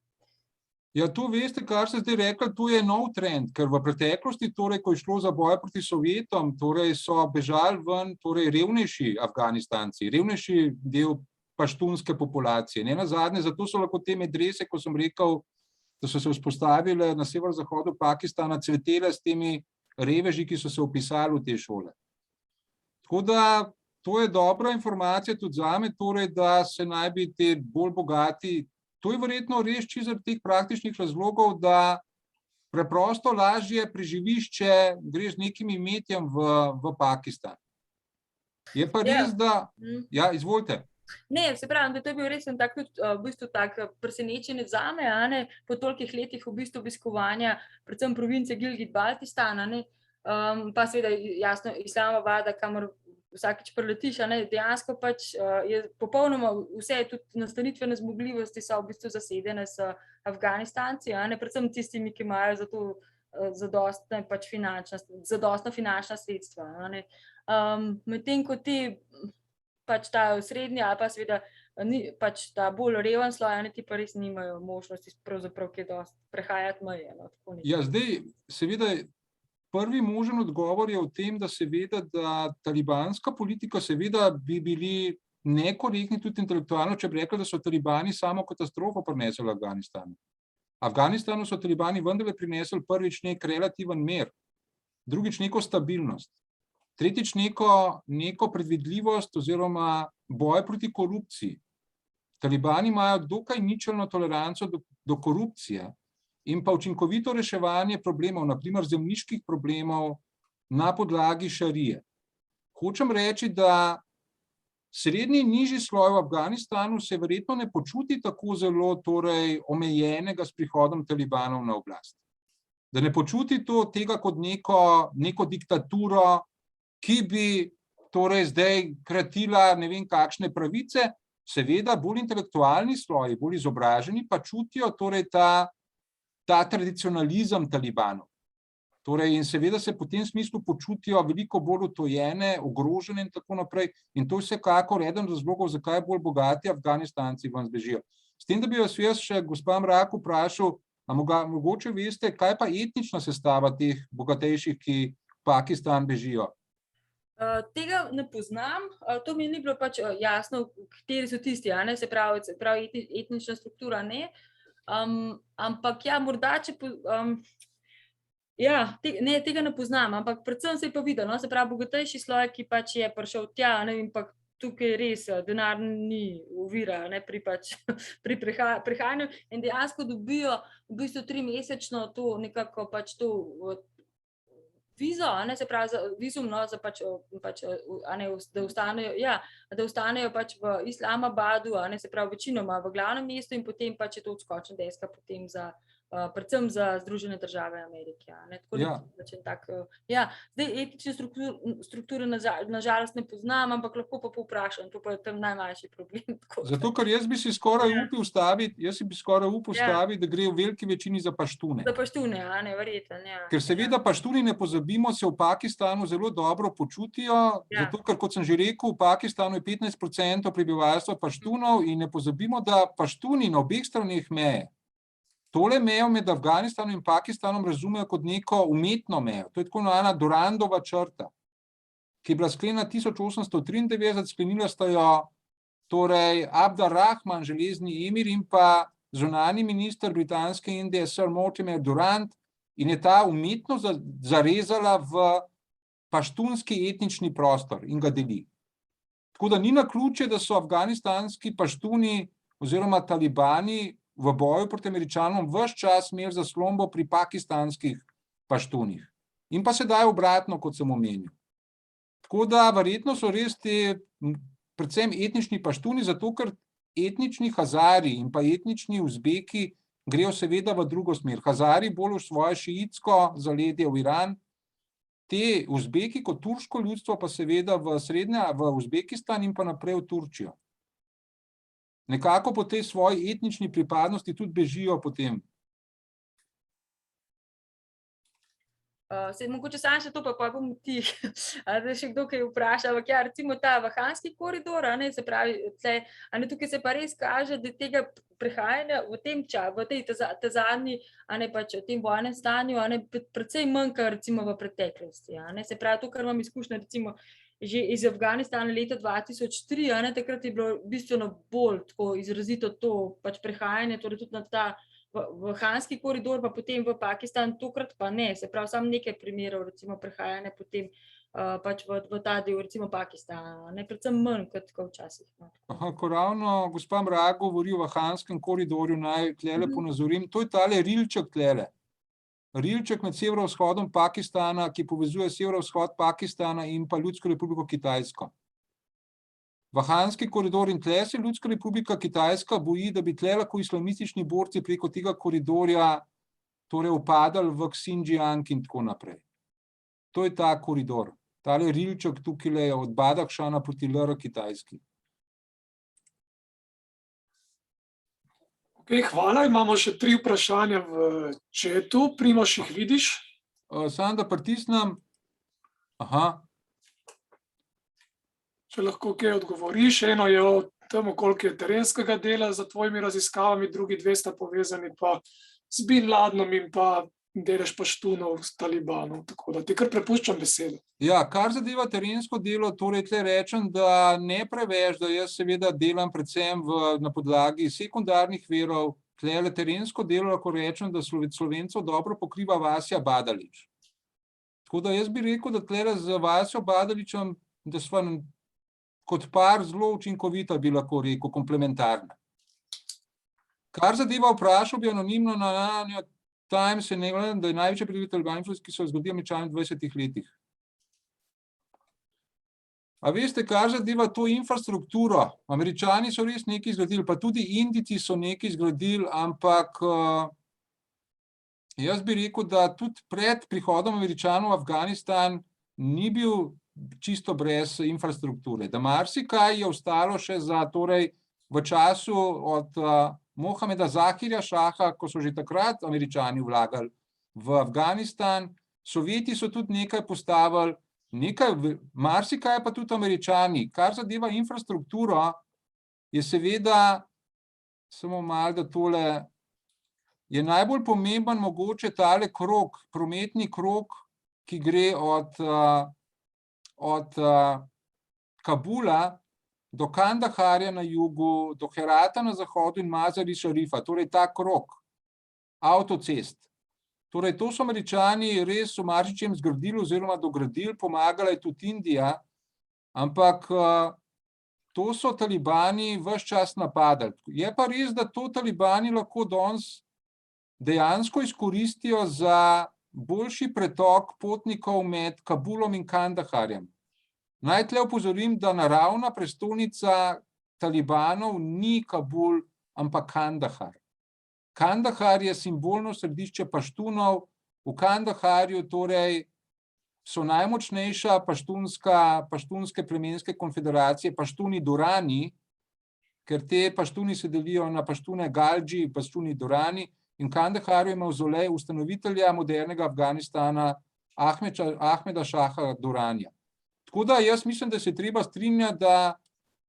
Ja, tu veste, kar ste zdaj rekli, tu je nov trend, ker v preteklosti, ko je šlo za boj proti Sovjetom, so bežali ven revnejši Afganistanci, revnejši del paštunske populacije. Ne nazadnje, zato so lahko te medrese, ko sem rekel, da so se vzpostavile na severozahodu Pakistana, cvetele s temi reveži, ki so se vpisali v te šole. Tako da to je dobra informacija tudi zame, torej, da se naj bi te bolj bogati, to je verjetno res čisto zaradi teh praktičnih razlogov, da preprosto lažje preživiš, če greš z nekim imetjem v Pakistan. Je pa res, da... Ja, izvolite. Ne, se pravi, da to je bil res tak, v bistvu tak presenečenje zame, a ne, po tolikih letih v bistvu obiskovanja, predvsem province Gilgit-Baltistan, a ne, pa seveda jasno Islamabada, kamor vsakič preletiš, a ne, dejansko pač je popolnoma vse, tudi nastanitvene zmogljivosti so v bistvu zasedene s Afganistanci, a ne, predvsem tistimi, ki imajo za to zadostna finančna sredstva, a ne. Medtem ko ti pač ta srednji ali pa seveda pač ta bolj reven sloj, ti pa res nimajo možnosti pravzaprav kaj dosti prehajati meje. Ja, zdaj seveda prvi možen odgovor je v tem, da seveda, da talibanska politika seveda bi bili nekorektni tudi intelektualno, če bi rekli, da so talibani samo katastrofo prinesli v Afganistanu. Afganistanu so talibani vendarle prinesli prvič nek relativen mir, drugič neko stabilnost, tretjič neko predvidljivost oziroma boj proti korupciji. Talibani imajo dokaj ničelno toleranco do korupcije in pa učinkovito reševanje problemov, na primer zemljiških problemov na podlagi šarije. Hočem reči, da srednji in nižji sloj v Afganistanu se verjetno ne počuti tako zelo torej omejenega s prihodom talibanov na oblast. Da ne počuti tega kot neko diktaturo, ki bi torej zdaj kratila ne vem kakšne pravice, seveda bolj intelektualni sloji, bolj izobraženi, pa čutijo torej ta tradicionalizem talibanov. Torej, in seveda se po tem smislu počutijo veliko bolj utojene, ogrožene in tako naprej. In to je vsekakor eden razlogov, zakaj bolj bogati Afganistanci ven zbežijo. S tem, da bi vas jaz še gospa Mrak vprašal, a mogoče veste, kaj pa etnična sestava teh bogatejših, ki Pakistan bežijo? Tega ne poznam, to mi ni bilo pač jasno, kateri so tisti, a ne, se pravi etnična struktura ne, ampak ja, morda če, tega ne poznam, ampak predvsem se je pa videl, no, se pravi bogatejši sloj, ki pač je prišel tja, ne, in pa tukaj res denar ni ovira, ne, pri prehajanju in dejansko dobijo v bistvu 3-mesečno to nekako pač to vizo, a ne, se pravi za vizum, no, za pač a ne, da ostanejo pač v Islamabadu, a ne, se pravi večinoma v glavnem mestu in potem pač je to odskočna deska potem za predvsem za Združene države Amerike, a ne, tako zdaj etične strukture nažalost ne poznam, ampak lahko pa povprašam, to pa je tam najmanjši problem. Zato, ker jaz bi si skoraj upal staviti, da gre v veliki večini za paštune. Za paštune, a ne, verjetno, ja. Ker seveda paštuni, ne pozabimo, se v Pakistanu zelo dobro počutijo, zato, ker kot sem že rekel, v Pakistanu je 15% prebivalstva paštunov in ne pozabimo, da paštuni na obeh straneh meje tole mejo med Afganistanom in Pakistanom razumejo kot neko umetno mejo. To je tako ena Durandova črta, ki je bila sklenjena 1893, sklenila sta jo torej Abdar Rahman, železni emir, in pa zunanji minister britanske Indije Sir Mortimer Durand, in je ta umetno zarezala v paštunski etnični prostor in ga deli. Tako da ni naključje, da so afganistanski paštuni oziroma talibani v boju proti Američanom ves čas imeli zaslombo pri pakistanskih paštunih. In pa sedaj obratno, kot sem omenil. Tako da verjetno so res te predvsem etnični paštuni, zato ker etnični Hazari in pa etnični Uzbeki grejo seveda v drugo smer. Hazari bolj v svoje šiitsko zaledje v Iran, te Uzbeki kot turško ljudstvo pa seveda v Uzbekistan in pa naprej v Turčijo. Nekako po tej svoji etnični pripadnosti tudi bežijo potem. Mogoče sam še to, pa bom ti, da še kdo kaj vpraša, ampak ja, recimo ta vahanski koridor, a ne, se pravi, tukaj se pa res kaže, da tega prehajanja v tem v tej zadnji, a ne, pač v tem vojnem stanju, a ne, precej manjka recimo v preteklosti, a ne, se pravi, to, kar imam izkušnja recimo že iz Afganistana leta 2003, a ne, takrat je bilo bistveno bolj tako izrazito to pač prehajanje, torej tudi na ta Hanski koridor, pa potem v Pakistan, tokrat pa ne, se pravi, samo nekaj primerov, recimo prehajanja potem pač v ta del, recimo Pakistana, ne, predvsem manj kot včasih. Aha, ko ravno gospa Mrak govori o Hanskem koridorju, naj tlele ponazorim, to je tale rilček tlele. Rilček med severovzhodom Pakistana, ki povezuje severovzhod Pakistana in pa Ljudsko republiko Kitajsko. Hanski koridor in tle se Ljudska republika Kitajska boji, da bi tle lahko islamistični borci preko tega koridorja torej upadali v Xinjiang in tako naprej. To je ta koridor. Tale rilček tukaj je od Badakšana proti LR Kitajski. Okay, hvala, imamo še 3 vprašanja v chatu. Primož, jih vidiš? Samo da pritisnem. Aha. Če lahko kaj odgovoriš. Eno je o tem, koliko je terenskega dela za tvojimi raziskavami, drugi 2 sta povezani pa z Bin Ladnom in pa delež paštunov s Talibanom. Tako da ti kar prepuščam besedo. Ja, kar zadeva terensko delo, torej tle rečem, da ne preveč, da jaz seveda delam predvsem na podlagi sekundarnih virov. Tle terensko delo lahko rečem, da Slovencev dobro pokriva Vasja Badalič. Tako da jaz bi rekel, da tle z Vasjo Badaličem, da sva kot par zelo učinkovita, bi lahko rekel, komplementarna. Kar zadeva vprašal bi anonimno na New York Times, je nekaj, da je največji pridobitelj Talibanov, ki so zgodili Američani v 20 letih. A veste, kar zadeva to infrastrukturo? Američani so res nekaj zgradili, pa tudi Indijci so nekaj zgradili, ampak jaz bi rekel, da tudi pred prihodom Američanov v Afganistan ni bil čisto brez infrastrukture. Da marsikaj je ostalo še torej v času od Mohameda Zahirja Šaha, ko so že takrat Američani vlagali v Afganistan. Sovjeti so tudi nekaj postavili, marsikaj pa tudi Američani. Kar zadeva infrastrukturo, je seveda, samo malo da tole, je najbolj pomemben mogoče tale krog, prometni krog, ki gre od Kabula do Kandaharja na jugu, do Herata na zahodu in Mazar-i Šarifa, torej ta krog avtocest. Torej to so Američani res v marsičem zgradili oziroma dogradili, pomagala je tudi Indija, ampak to so Talibani ves čas napadali. Je pa res, da to Talibani lahko danes dejansko izkoristijo za boljši pretok potnikov med Kabulom in Kandaharjem. Naj tle opozorim, da naravna prestolnica Talibanov ni Kabul, ampak Kandahar. Kandahar je simbolno središče paštunov. V Kandaharju torej so najmočnejša paštunske plemenske konfederacije, paštuni Durani, ker te paštuni se delijo na paštune Galji, paštuni Durani, in Kandaharju je mavzolej ustanovitelja modernega Afganistana Ahmeda Šaha Duranja. Tako da jaz mislim, da se treba strinjati,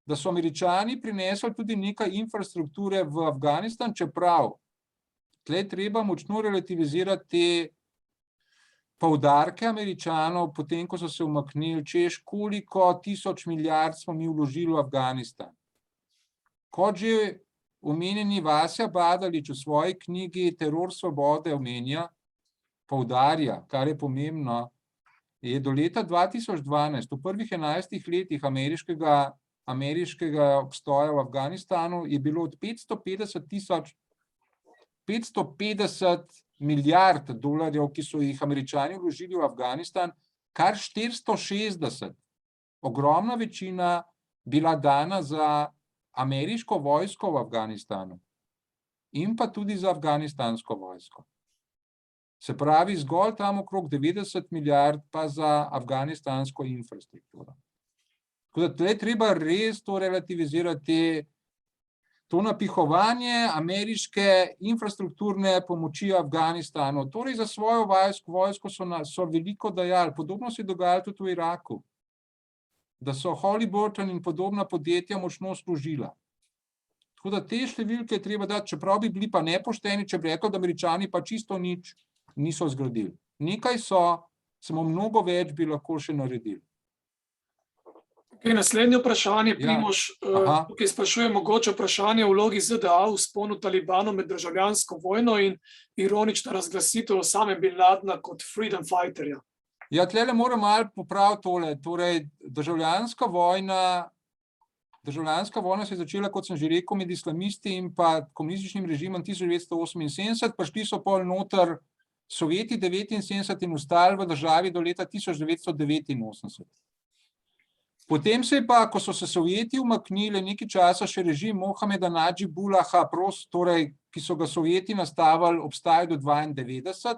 da so Američani prinesli tudi nekaj infrastrukture v Afganistan, čeprav tle treba močno relativizirati te poudarke Američanov, potem ko so se umaknili, češ koliko 1000 milijard smo mi vložili v Afganistan. Kot že omenjeni Vasja Badalič v svoji knjigi Teror svobode omenja, poudarja, kar je pomembno, je do leta 2012, v prvih 11 letih ameriškega obstoja v Afganistanu, je bilo od 550 milijard dolarjev, ki so jih Američani vložili v Afganistan, kar 460, ogromna večina, bila dana za ameriško vojsko v Afganistanu in pa tudi za afganistansko vojsko. Se pravi, zgolj tam okrog 90 milijard pa za afganistansko infrastrukturo. Tako da tle treba res to relativizirati, to napihovanje ameriške infrastrukturne pomoči Afganistanu. Torej za svojo vojsko so veliko dajali. Podobno se je dogajalo tudi v Iraku, da so Halliburton in podobna podjetja močno služila. Tako da te številke je treba dati, čeprav bi bili pa nepošteni, če bi rekli, da Američani pa čisto nič niso zgradili. Nekaj so, samo mnogo več bi lahko še naredili. Okay, naslednje vprašanje, Ja. Primož, Aha. tukaj sprašuje mogoče vprašanje o vlogi ZDA v vzponu Talibanov med državljansko vojno in ironična razglasitev Osame bin Ladna kot freedom fighterja. Ja, tlele moram malo popraviti tole. Torej, državljanska vojna se je začela, kot sem že rekel, med islamisti in pa komunističnim režimom 1978, prišli so pol noter Sovjeti 79 in ostali v državi do leta 1989. Potem se je pa, ko so se Sovjeti umaknili, nekaj časa še režim Mohameda Nadžibullaha, torej, ki so ga Sovjeti nastavili, obstajal do 1992.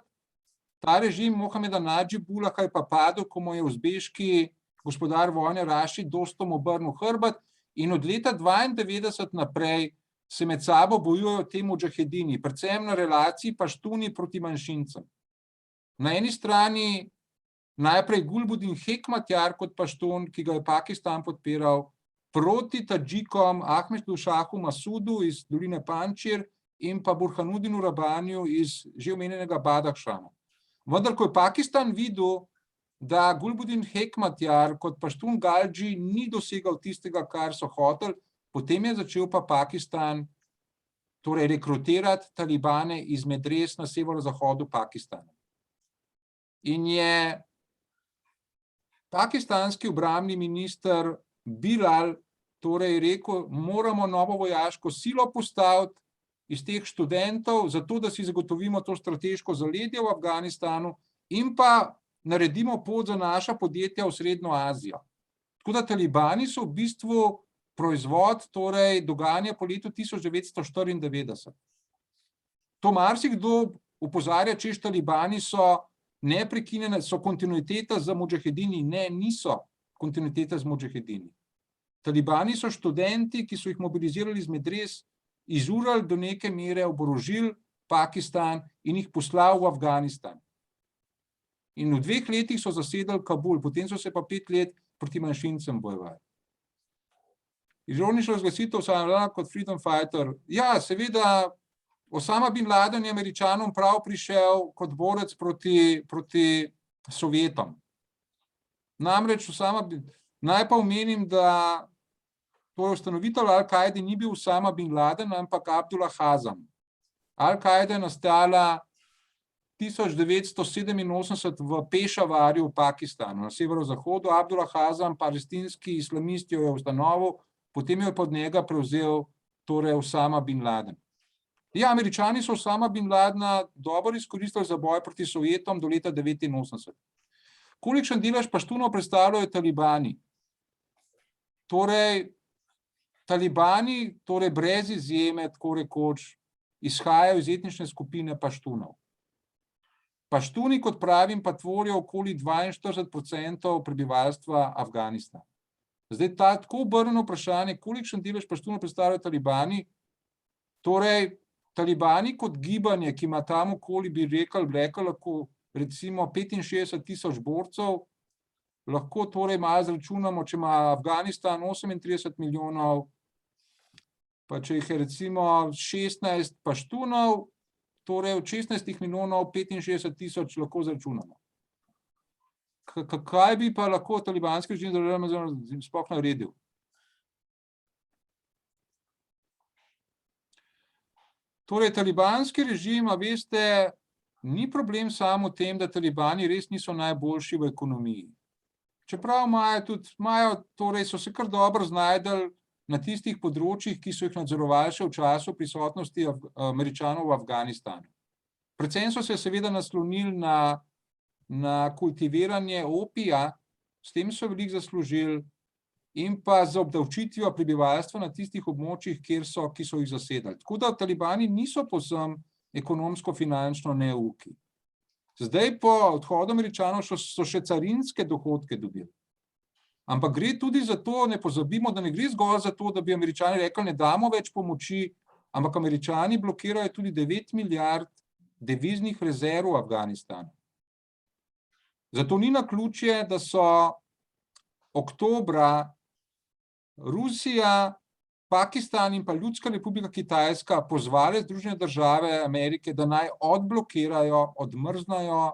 Ta režim Mohameda Nadžibullaha je pa padel, ko mu je uzbeški gospodar vojne Rašid Dostom obrnil hrbet in od leta 1992 naprej se med sabo bojujejo te mudžahedini, predvsem na relaciji paštuni proti manjšincem. Na eni strani najprej Gulbuddin Hekmatyar kot paštun, ki ga je Pakistan podpiral, proti Tadžikom Ahmedu Šahu Masudu iz doline Panjšir in pa Burhanudinu Rabaniju iz že omenjenega Badahšana. Vendar, ko je Pakistan videl, da Gulbuddin Hekmatyar kot paštun Galji ni dosegal tistega, kar so hoteli, potem je začel pa Pakistan torej rekrutirati talibane iz medres na severozahodu Pakistana. In je pakistanski obrambni minister Bilal torej rekel, moramo novo vojaško silo postaviti iz teh študentov, zato da si zagotovimo to strateško zaledje v Afganistanu in pa naredimo pot za naša podjetja v Srednjo Azijo. Tako da talibani so v bistvu proizvod torej dogajanja po letu 1994. To marsikdo opozarja, češ talibani so neprekinjene, so kontinuiteta za mudžahedini. Ne, niso kontinuiteta z mudžahedini. Talibani so študenti, ki so jih mobilizirali iz medres, izurali do neke mere, oborožili Pakistan in jih poslali v Afganistan. In v 2 letih so zasedali Kabul, potem so se pa 5 let proti manjšincem bojevali. Ironična razglasitev Osame bin Ladna kot freedom fighter. Ja, seveda, Osama bin Laden je Američanom prav prišel kot borec proti Sovjetom. Namreč naj pa omenim, da to je ustanovitelj Al-Kaide ni bil Osama bin Laden, ampak Abdullah Hazam. Al-Kaida je nastala 1987 v Pešavarju v Pakistanu, na severozahodu. Abdullah Hazam, palestinski islamist, jo je ustanovil, potem je pod njega prevzel torej Osama bin Laden. Ja, Američani so Osama bin Ladna dobro izkoristili za boj proti Sovjetom do leta 1989. Kolikšen delež paštunov predstavljajo talibani? Torej, talibani, torej brez izjeme, tako rekoč, izhajajo iz etnične skupine paštunov. Paštuni, kot pravim, pa tvorijo okoli 42% prebivalstva Afganistana. Zdaj, tako obrnjeno vprašanje, kolikšen delež paštunov predstavljajo talibani? Torej, talibani kot gibanje, ki ima tam okoli, bi rekel, lahko recimo 65,000 borcev, lahko torej malo zračunamo, če ima Afganistan 38 milijonov, pa če jih je recimo 16 paštunov, torej od 16 milijonov 65,000 lahko zračunamo. Kaj bi pa lahko talibanski režim sploh naredil? Torej, talibanski režim, a veste, ni problem samo v tem, da talibani res niso najboljši v ekonomiji. Čeprav torej so se kar dobro znajdli na tistih področjih, ki so jih nadzorovali še v času prisotnosti Američanov v Afganistanu. Predvsem so se seveda naslonili na kultiviranje opija, s tem so veliko zaslužili, in pa z obdavčitvijo prebivalstva na tistih območjih, ki so jih zasedali. Tako da talibani niso povsem ekonomsko-finančno neuki. Zdaj po odhodu Američanov so še carinske dohodke dobili. Ampak gre tudi za to, ne pozabimo, da ne gre zgolj za to, da bi Američani rekli, ne damo več pomoči, ampak Američani blokirajo tudi 9 milijard deviznih rezerv v Afganistanu. Zato ni naključje, da so oktobra Rusija, Pakistan in pa Ljudska republika Kitajska pozvali Združene države Amerike, da naj odblokirajo, odmrznajo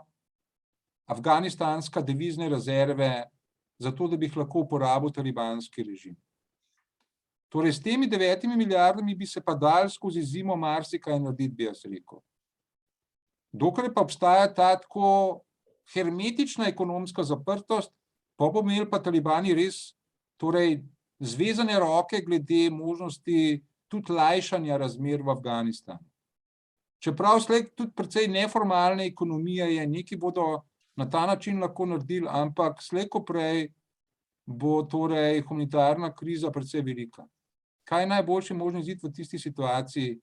afganistanska devizne rezerve zato da bi jih lahko uporabil talibanski režim. Torej, s temi 9 milijardami bi se pa dal skozi zimo marsikaj narediti, bi jaz rekel. Dokler pa obstaja ta tako hermetična ekonomska zaprtost, pa bomo imeli pa talibani res torej, zvezane roke glede možnosti tudi lajšanja razmer v Afganistanu. Čeprav slej tudi precej neformalne ekonomije je, neki bodo na ta način lahko naredili, ampak slej ko prej bo torej humanitarna kriza precej velika. Kaj je najboljši možni izid v tisti situaciji?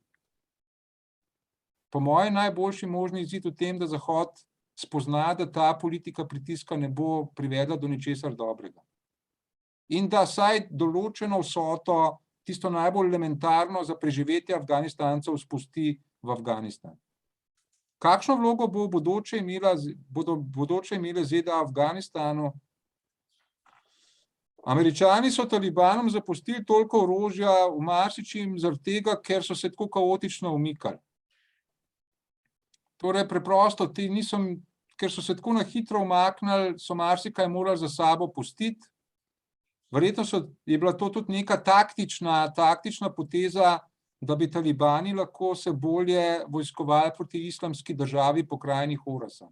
Po mojem najboljši možni izid v tem, da Zahod spozna, da ta politika pritiska ne bo privedla do ničesar dobrega. In da saj določeno vsoto, tisto najbolj elementarno za preživetje Afganistancev spusti v Afganistan. Kakšno vlogo bodo bodoče imele ZDA v Afganistanu? Američani so talibanom zapustili toliko orožja v marsičem zaradi tega, ker so se tako kaotično umikali. Torej preprosto, ker so se tako na hitro umaknili, so marsikaj morali za sabo pustiti. Verjetno je bila to tudi neka taktična poteza, da bi talibani lahko se bolje vojskovali proti islamski državi pokrajini Horasan.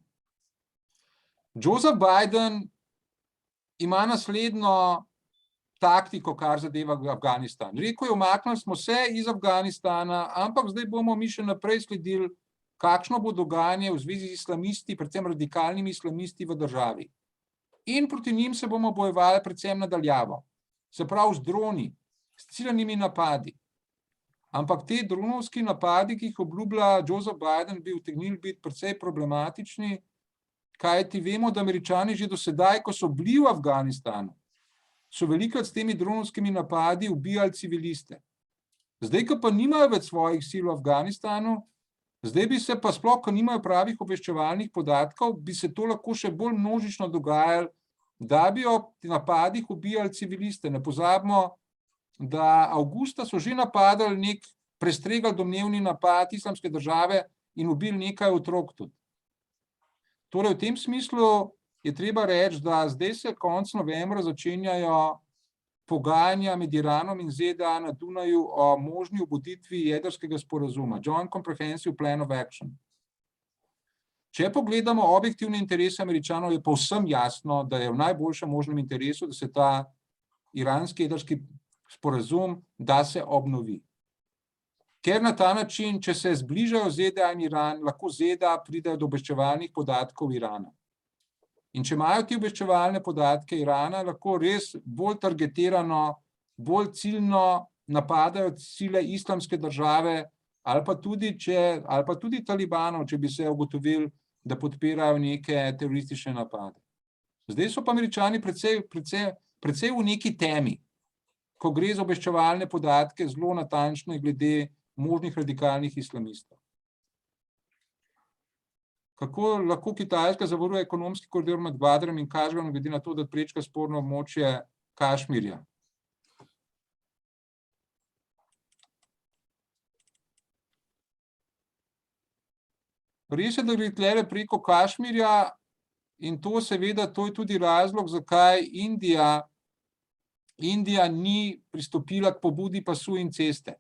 Joseph Biden ima naslednjo taktiko, kar zadeva Afganistan. Rekel je, umaknili smo se iz Afganistana, ampak zdaj bomo mi še naprej sledili, kakšno bo dogajanje v zvezi z islamisti, predvsem radikalnimi islamisti v državi. In proti njim se bomo bojevali predvsem nadaljavo. Se pravi z droni, s ciljanimi napadi. Ampak te dronovski napadi, ki jih obljublja Joseph Biden, bi utegnili biti precej problematični, kajti vemo, da Američani že do sedaj, ko so bili v Afganistanu, so velikokrat s temi dronovskimi napadi ubijali civiliste. Zdaj, ko pa nimajo več svojih sil v Afganistanu, zdaj bi se pa sploh, ko nimajo pravih obveščevalnih podatkov, bi se to lahko še bolj množično dogajalo, da bi ob napadih ubijali civiliste. Ne pozabimo, da avgusta so že napadali nek prestregal domnevni napad islamske države in ubili nekaj otrok tudi. Torej, v tem smislu je treba reči, da zdaj se konec novembra začenjajo pogajanja med Iranom in ZDA na Dunaju o možni obuditvi jedrskega sporazuma, Joint Comprehensive Plan of Action. Če pogledamo objektivne interese Američanov, je povsem jasno, da je v najboljšem možnem interesu, da se ta iranski jedrski sporazum, da se obnovi. Ker na ta način, če se zbližajo ZDA in Iran, lahko ZDA pridejo do obveščevalnih podatkov Irana. In če imajo ti obveščevalne podatke Irana, lahko res bolj targetirano, bolj ciljno napadajo sile islamske države ali pa tudi talibanov, če bi se ugotovili, da podpirajo neke teroristične napade. Zdaj so pa Američani precej v neki temi, ko gre za obveščevalne podatke zelo natančne glede možnih radikalnih islamistov. Kako lahko Kitajska zavaruje ekonomski koridor med Gwadrem in Kašgarom, glede na to, da prečka sporno območje Kašmirja? Res je, da gre tlele preko Kašmirja in to seveda, to je tudi razlog, zakaj Indija ni pristopila k pobudi pasu in ceste.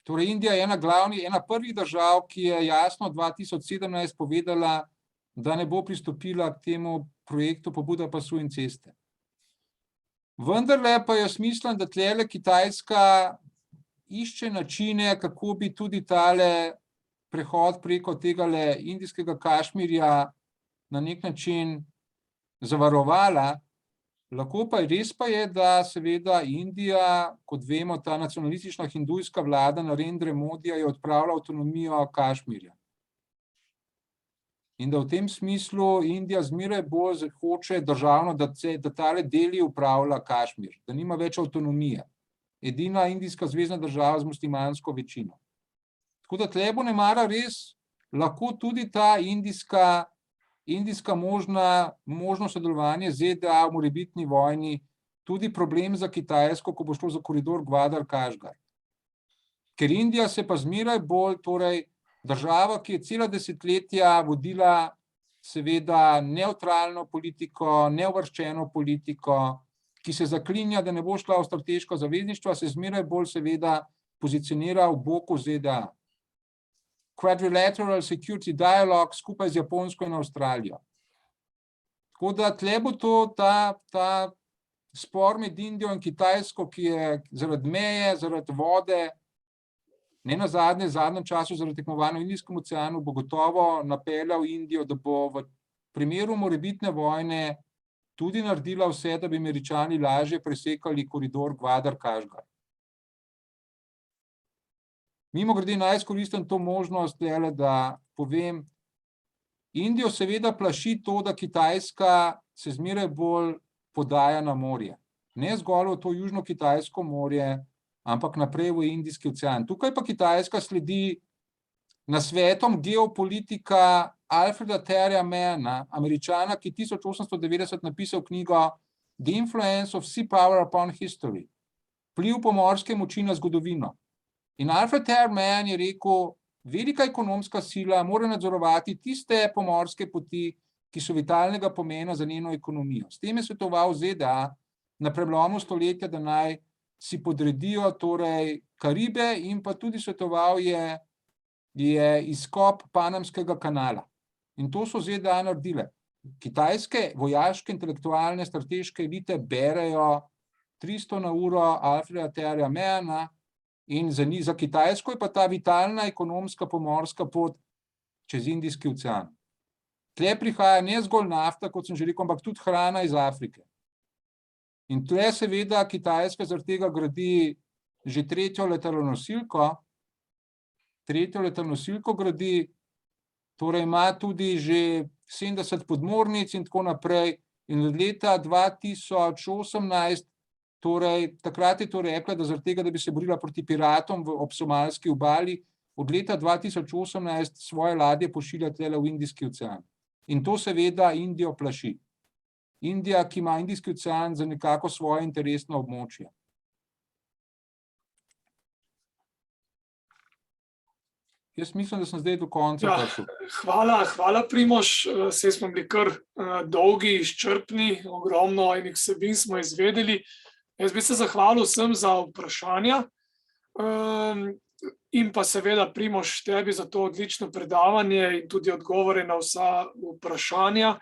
Torej, Indija je ena prvih držav, ki je jasno 2017 povedala, da ne bo pristopila k temu projektu pobuda pasu in ceste. Vendarle pa jaz mislim, da tlele Kitajska išče načine, kako bi tudi tale prehod preko tegale indijskega Kašmirja na nek način zavarovala. Lahko pa res pa je, da seveda Indija, kot vemo, ta nacionalistična hindujska vlada Narendre Modija je odpravila avtonomijo Kašmirja. In da v tem smislu Indija zmeraj bolj hoče državno, da tale deli upravlja Kašmir, da nima več avtonomije. Edina indijska zvezna država z muslimansko večino. Tako da tle bo nemara res lahko tudi ta indijska možno sodelovanje ZDA v morebitni vojni tudi problem za Kitajsko, ko bo šlo za koridor Gwadar-Kašgar. Ker Indija se pa zmeraj bolj, torej država, ki je cela desetletja vodila seveda nevtralno politiko, neuvrščeno politiko, ki se zaklinja, da ne bo šla v strateško zavezništvo, se zmeraj bolj seveda pozicionira v boku ZDA. Quadrilateral Security Dialogue skupaj z Japonsko in Avstralijo. Tako da tle bo to ta spor med Indijo in Kitajsko, ki je zaradi meje, zaradi vode, ne nazadnje v zadnjem času zaradi tekmovanja v Indijskem oceanu, bo gotovo napeljal Indijo, da bo v primeru morebitne vojne tudi naredila vse, da bi Američani lažje presekali koridor Gwadar-Kashgar. Mimogrede naj izkoristim to možnost, da povem, Indijo seveda plaši to, da Kitajska se zmeraj bolj podaja na morje. Ne zgolj v to Južno-Kitajsko morje, ampak naprej v Indijski ocean. Tukaj pa Kitajska sledi nasvetom geopolitika Alfreda Terja Manna, Američana, ki 1890 napisal knjigo The Influence of Sea Power upon History, vpliv pomorske moči na zgodovino. In Alfred Terj Mann je rekel, velika ekonomska sila mora nadzorovati tiste pomorske poti, ki so vitalnega pomena za njeno ekonomijo. S tem je svetoval ZDA na prelomu stoletja, da naj si podredijo torej Karibe, in pa tudi svetoval je izkop Panamskega kanala. In to so ZDA naredile. Kitajske vojaške, intelektualne, strateške elite berejo 300 na uro Alfreda Terja Manna, in za Kitajsko je pa ta vitalna ekonomska pomorska pot čez Indijski ocean. Tle prihaja ne zgolj nafta, kot sem že rekel, ampak tudi hrana iz Afrike. In tle seveda Kitajska zaradi tega gradi že tretjo letalonosilko gradi, torej ima tudi že 70 podmornic in tako naprej. In od leta 2018, torej takrat je to rekla, da zaradi tega, da bi se borila proti piratom ob somalski obali, od leta 2018 svoje ladje pošilja tele v Indijski ocean. In to seveda Indijo plaši. Indija, ki ima Indijski ocean za nekako svoje interesno območje. Jaz mislim, da sem zdaj do konca. Hvala Primož, saj smo bili kar dolgi, izčrpni, ogromno enih vsebin smo izvedeli. Jaz bi se zahvalil vsem za vprašanja in pa seveda Primož tebi za to odlično predavanje in tudi odgovore na vsa vprašanja.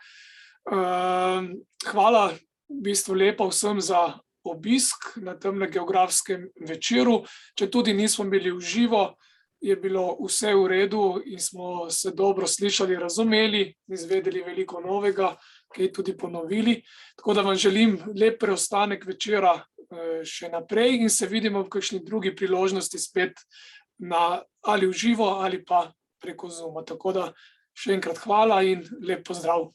Hvala v bistvu lepa vsem za obisk na tem geografskem večeru. Če tudi nismo bili v živo, je bilo vse v redu in smo se dobro slišali, razumeli, izvedeli veliko novega, kaj tudi ponovili. Tako da vam želim lep preostanek večera še naprej in se vidimo v kakšni drugi priložnosti spet ali v živo ali pa preko Zooma. Tako da še enkrat hvala in lep pozdrav.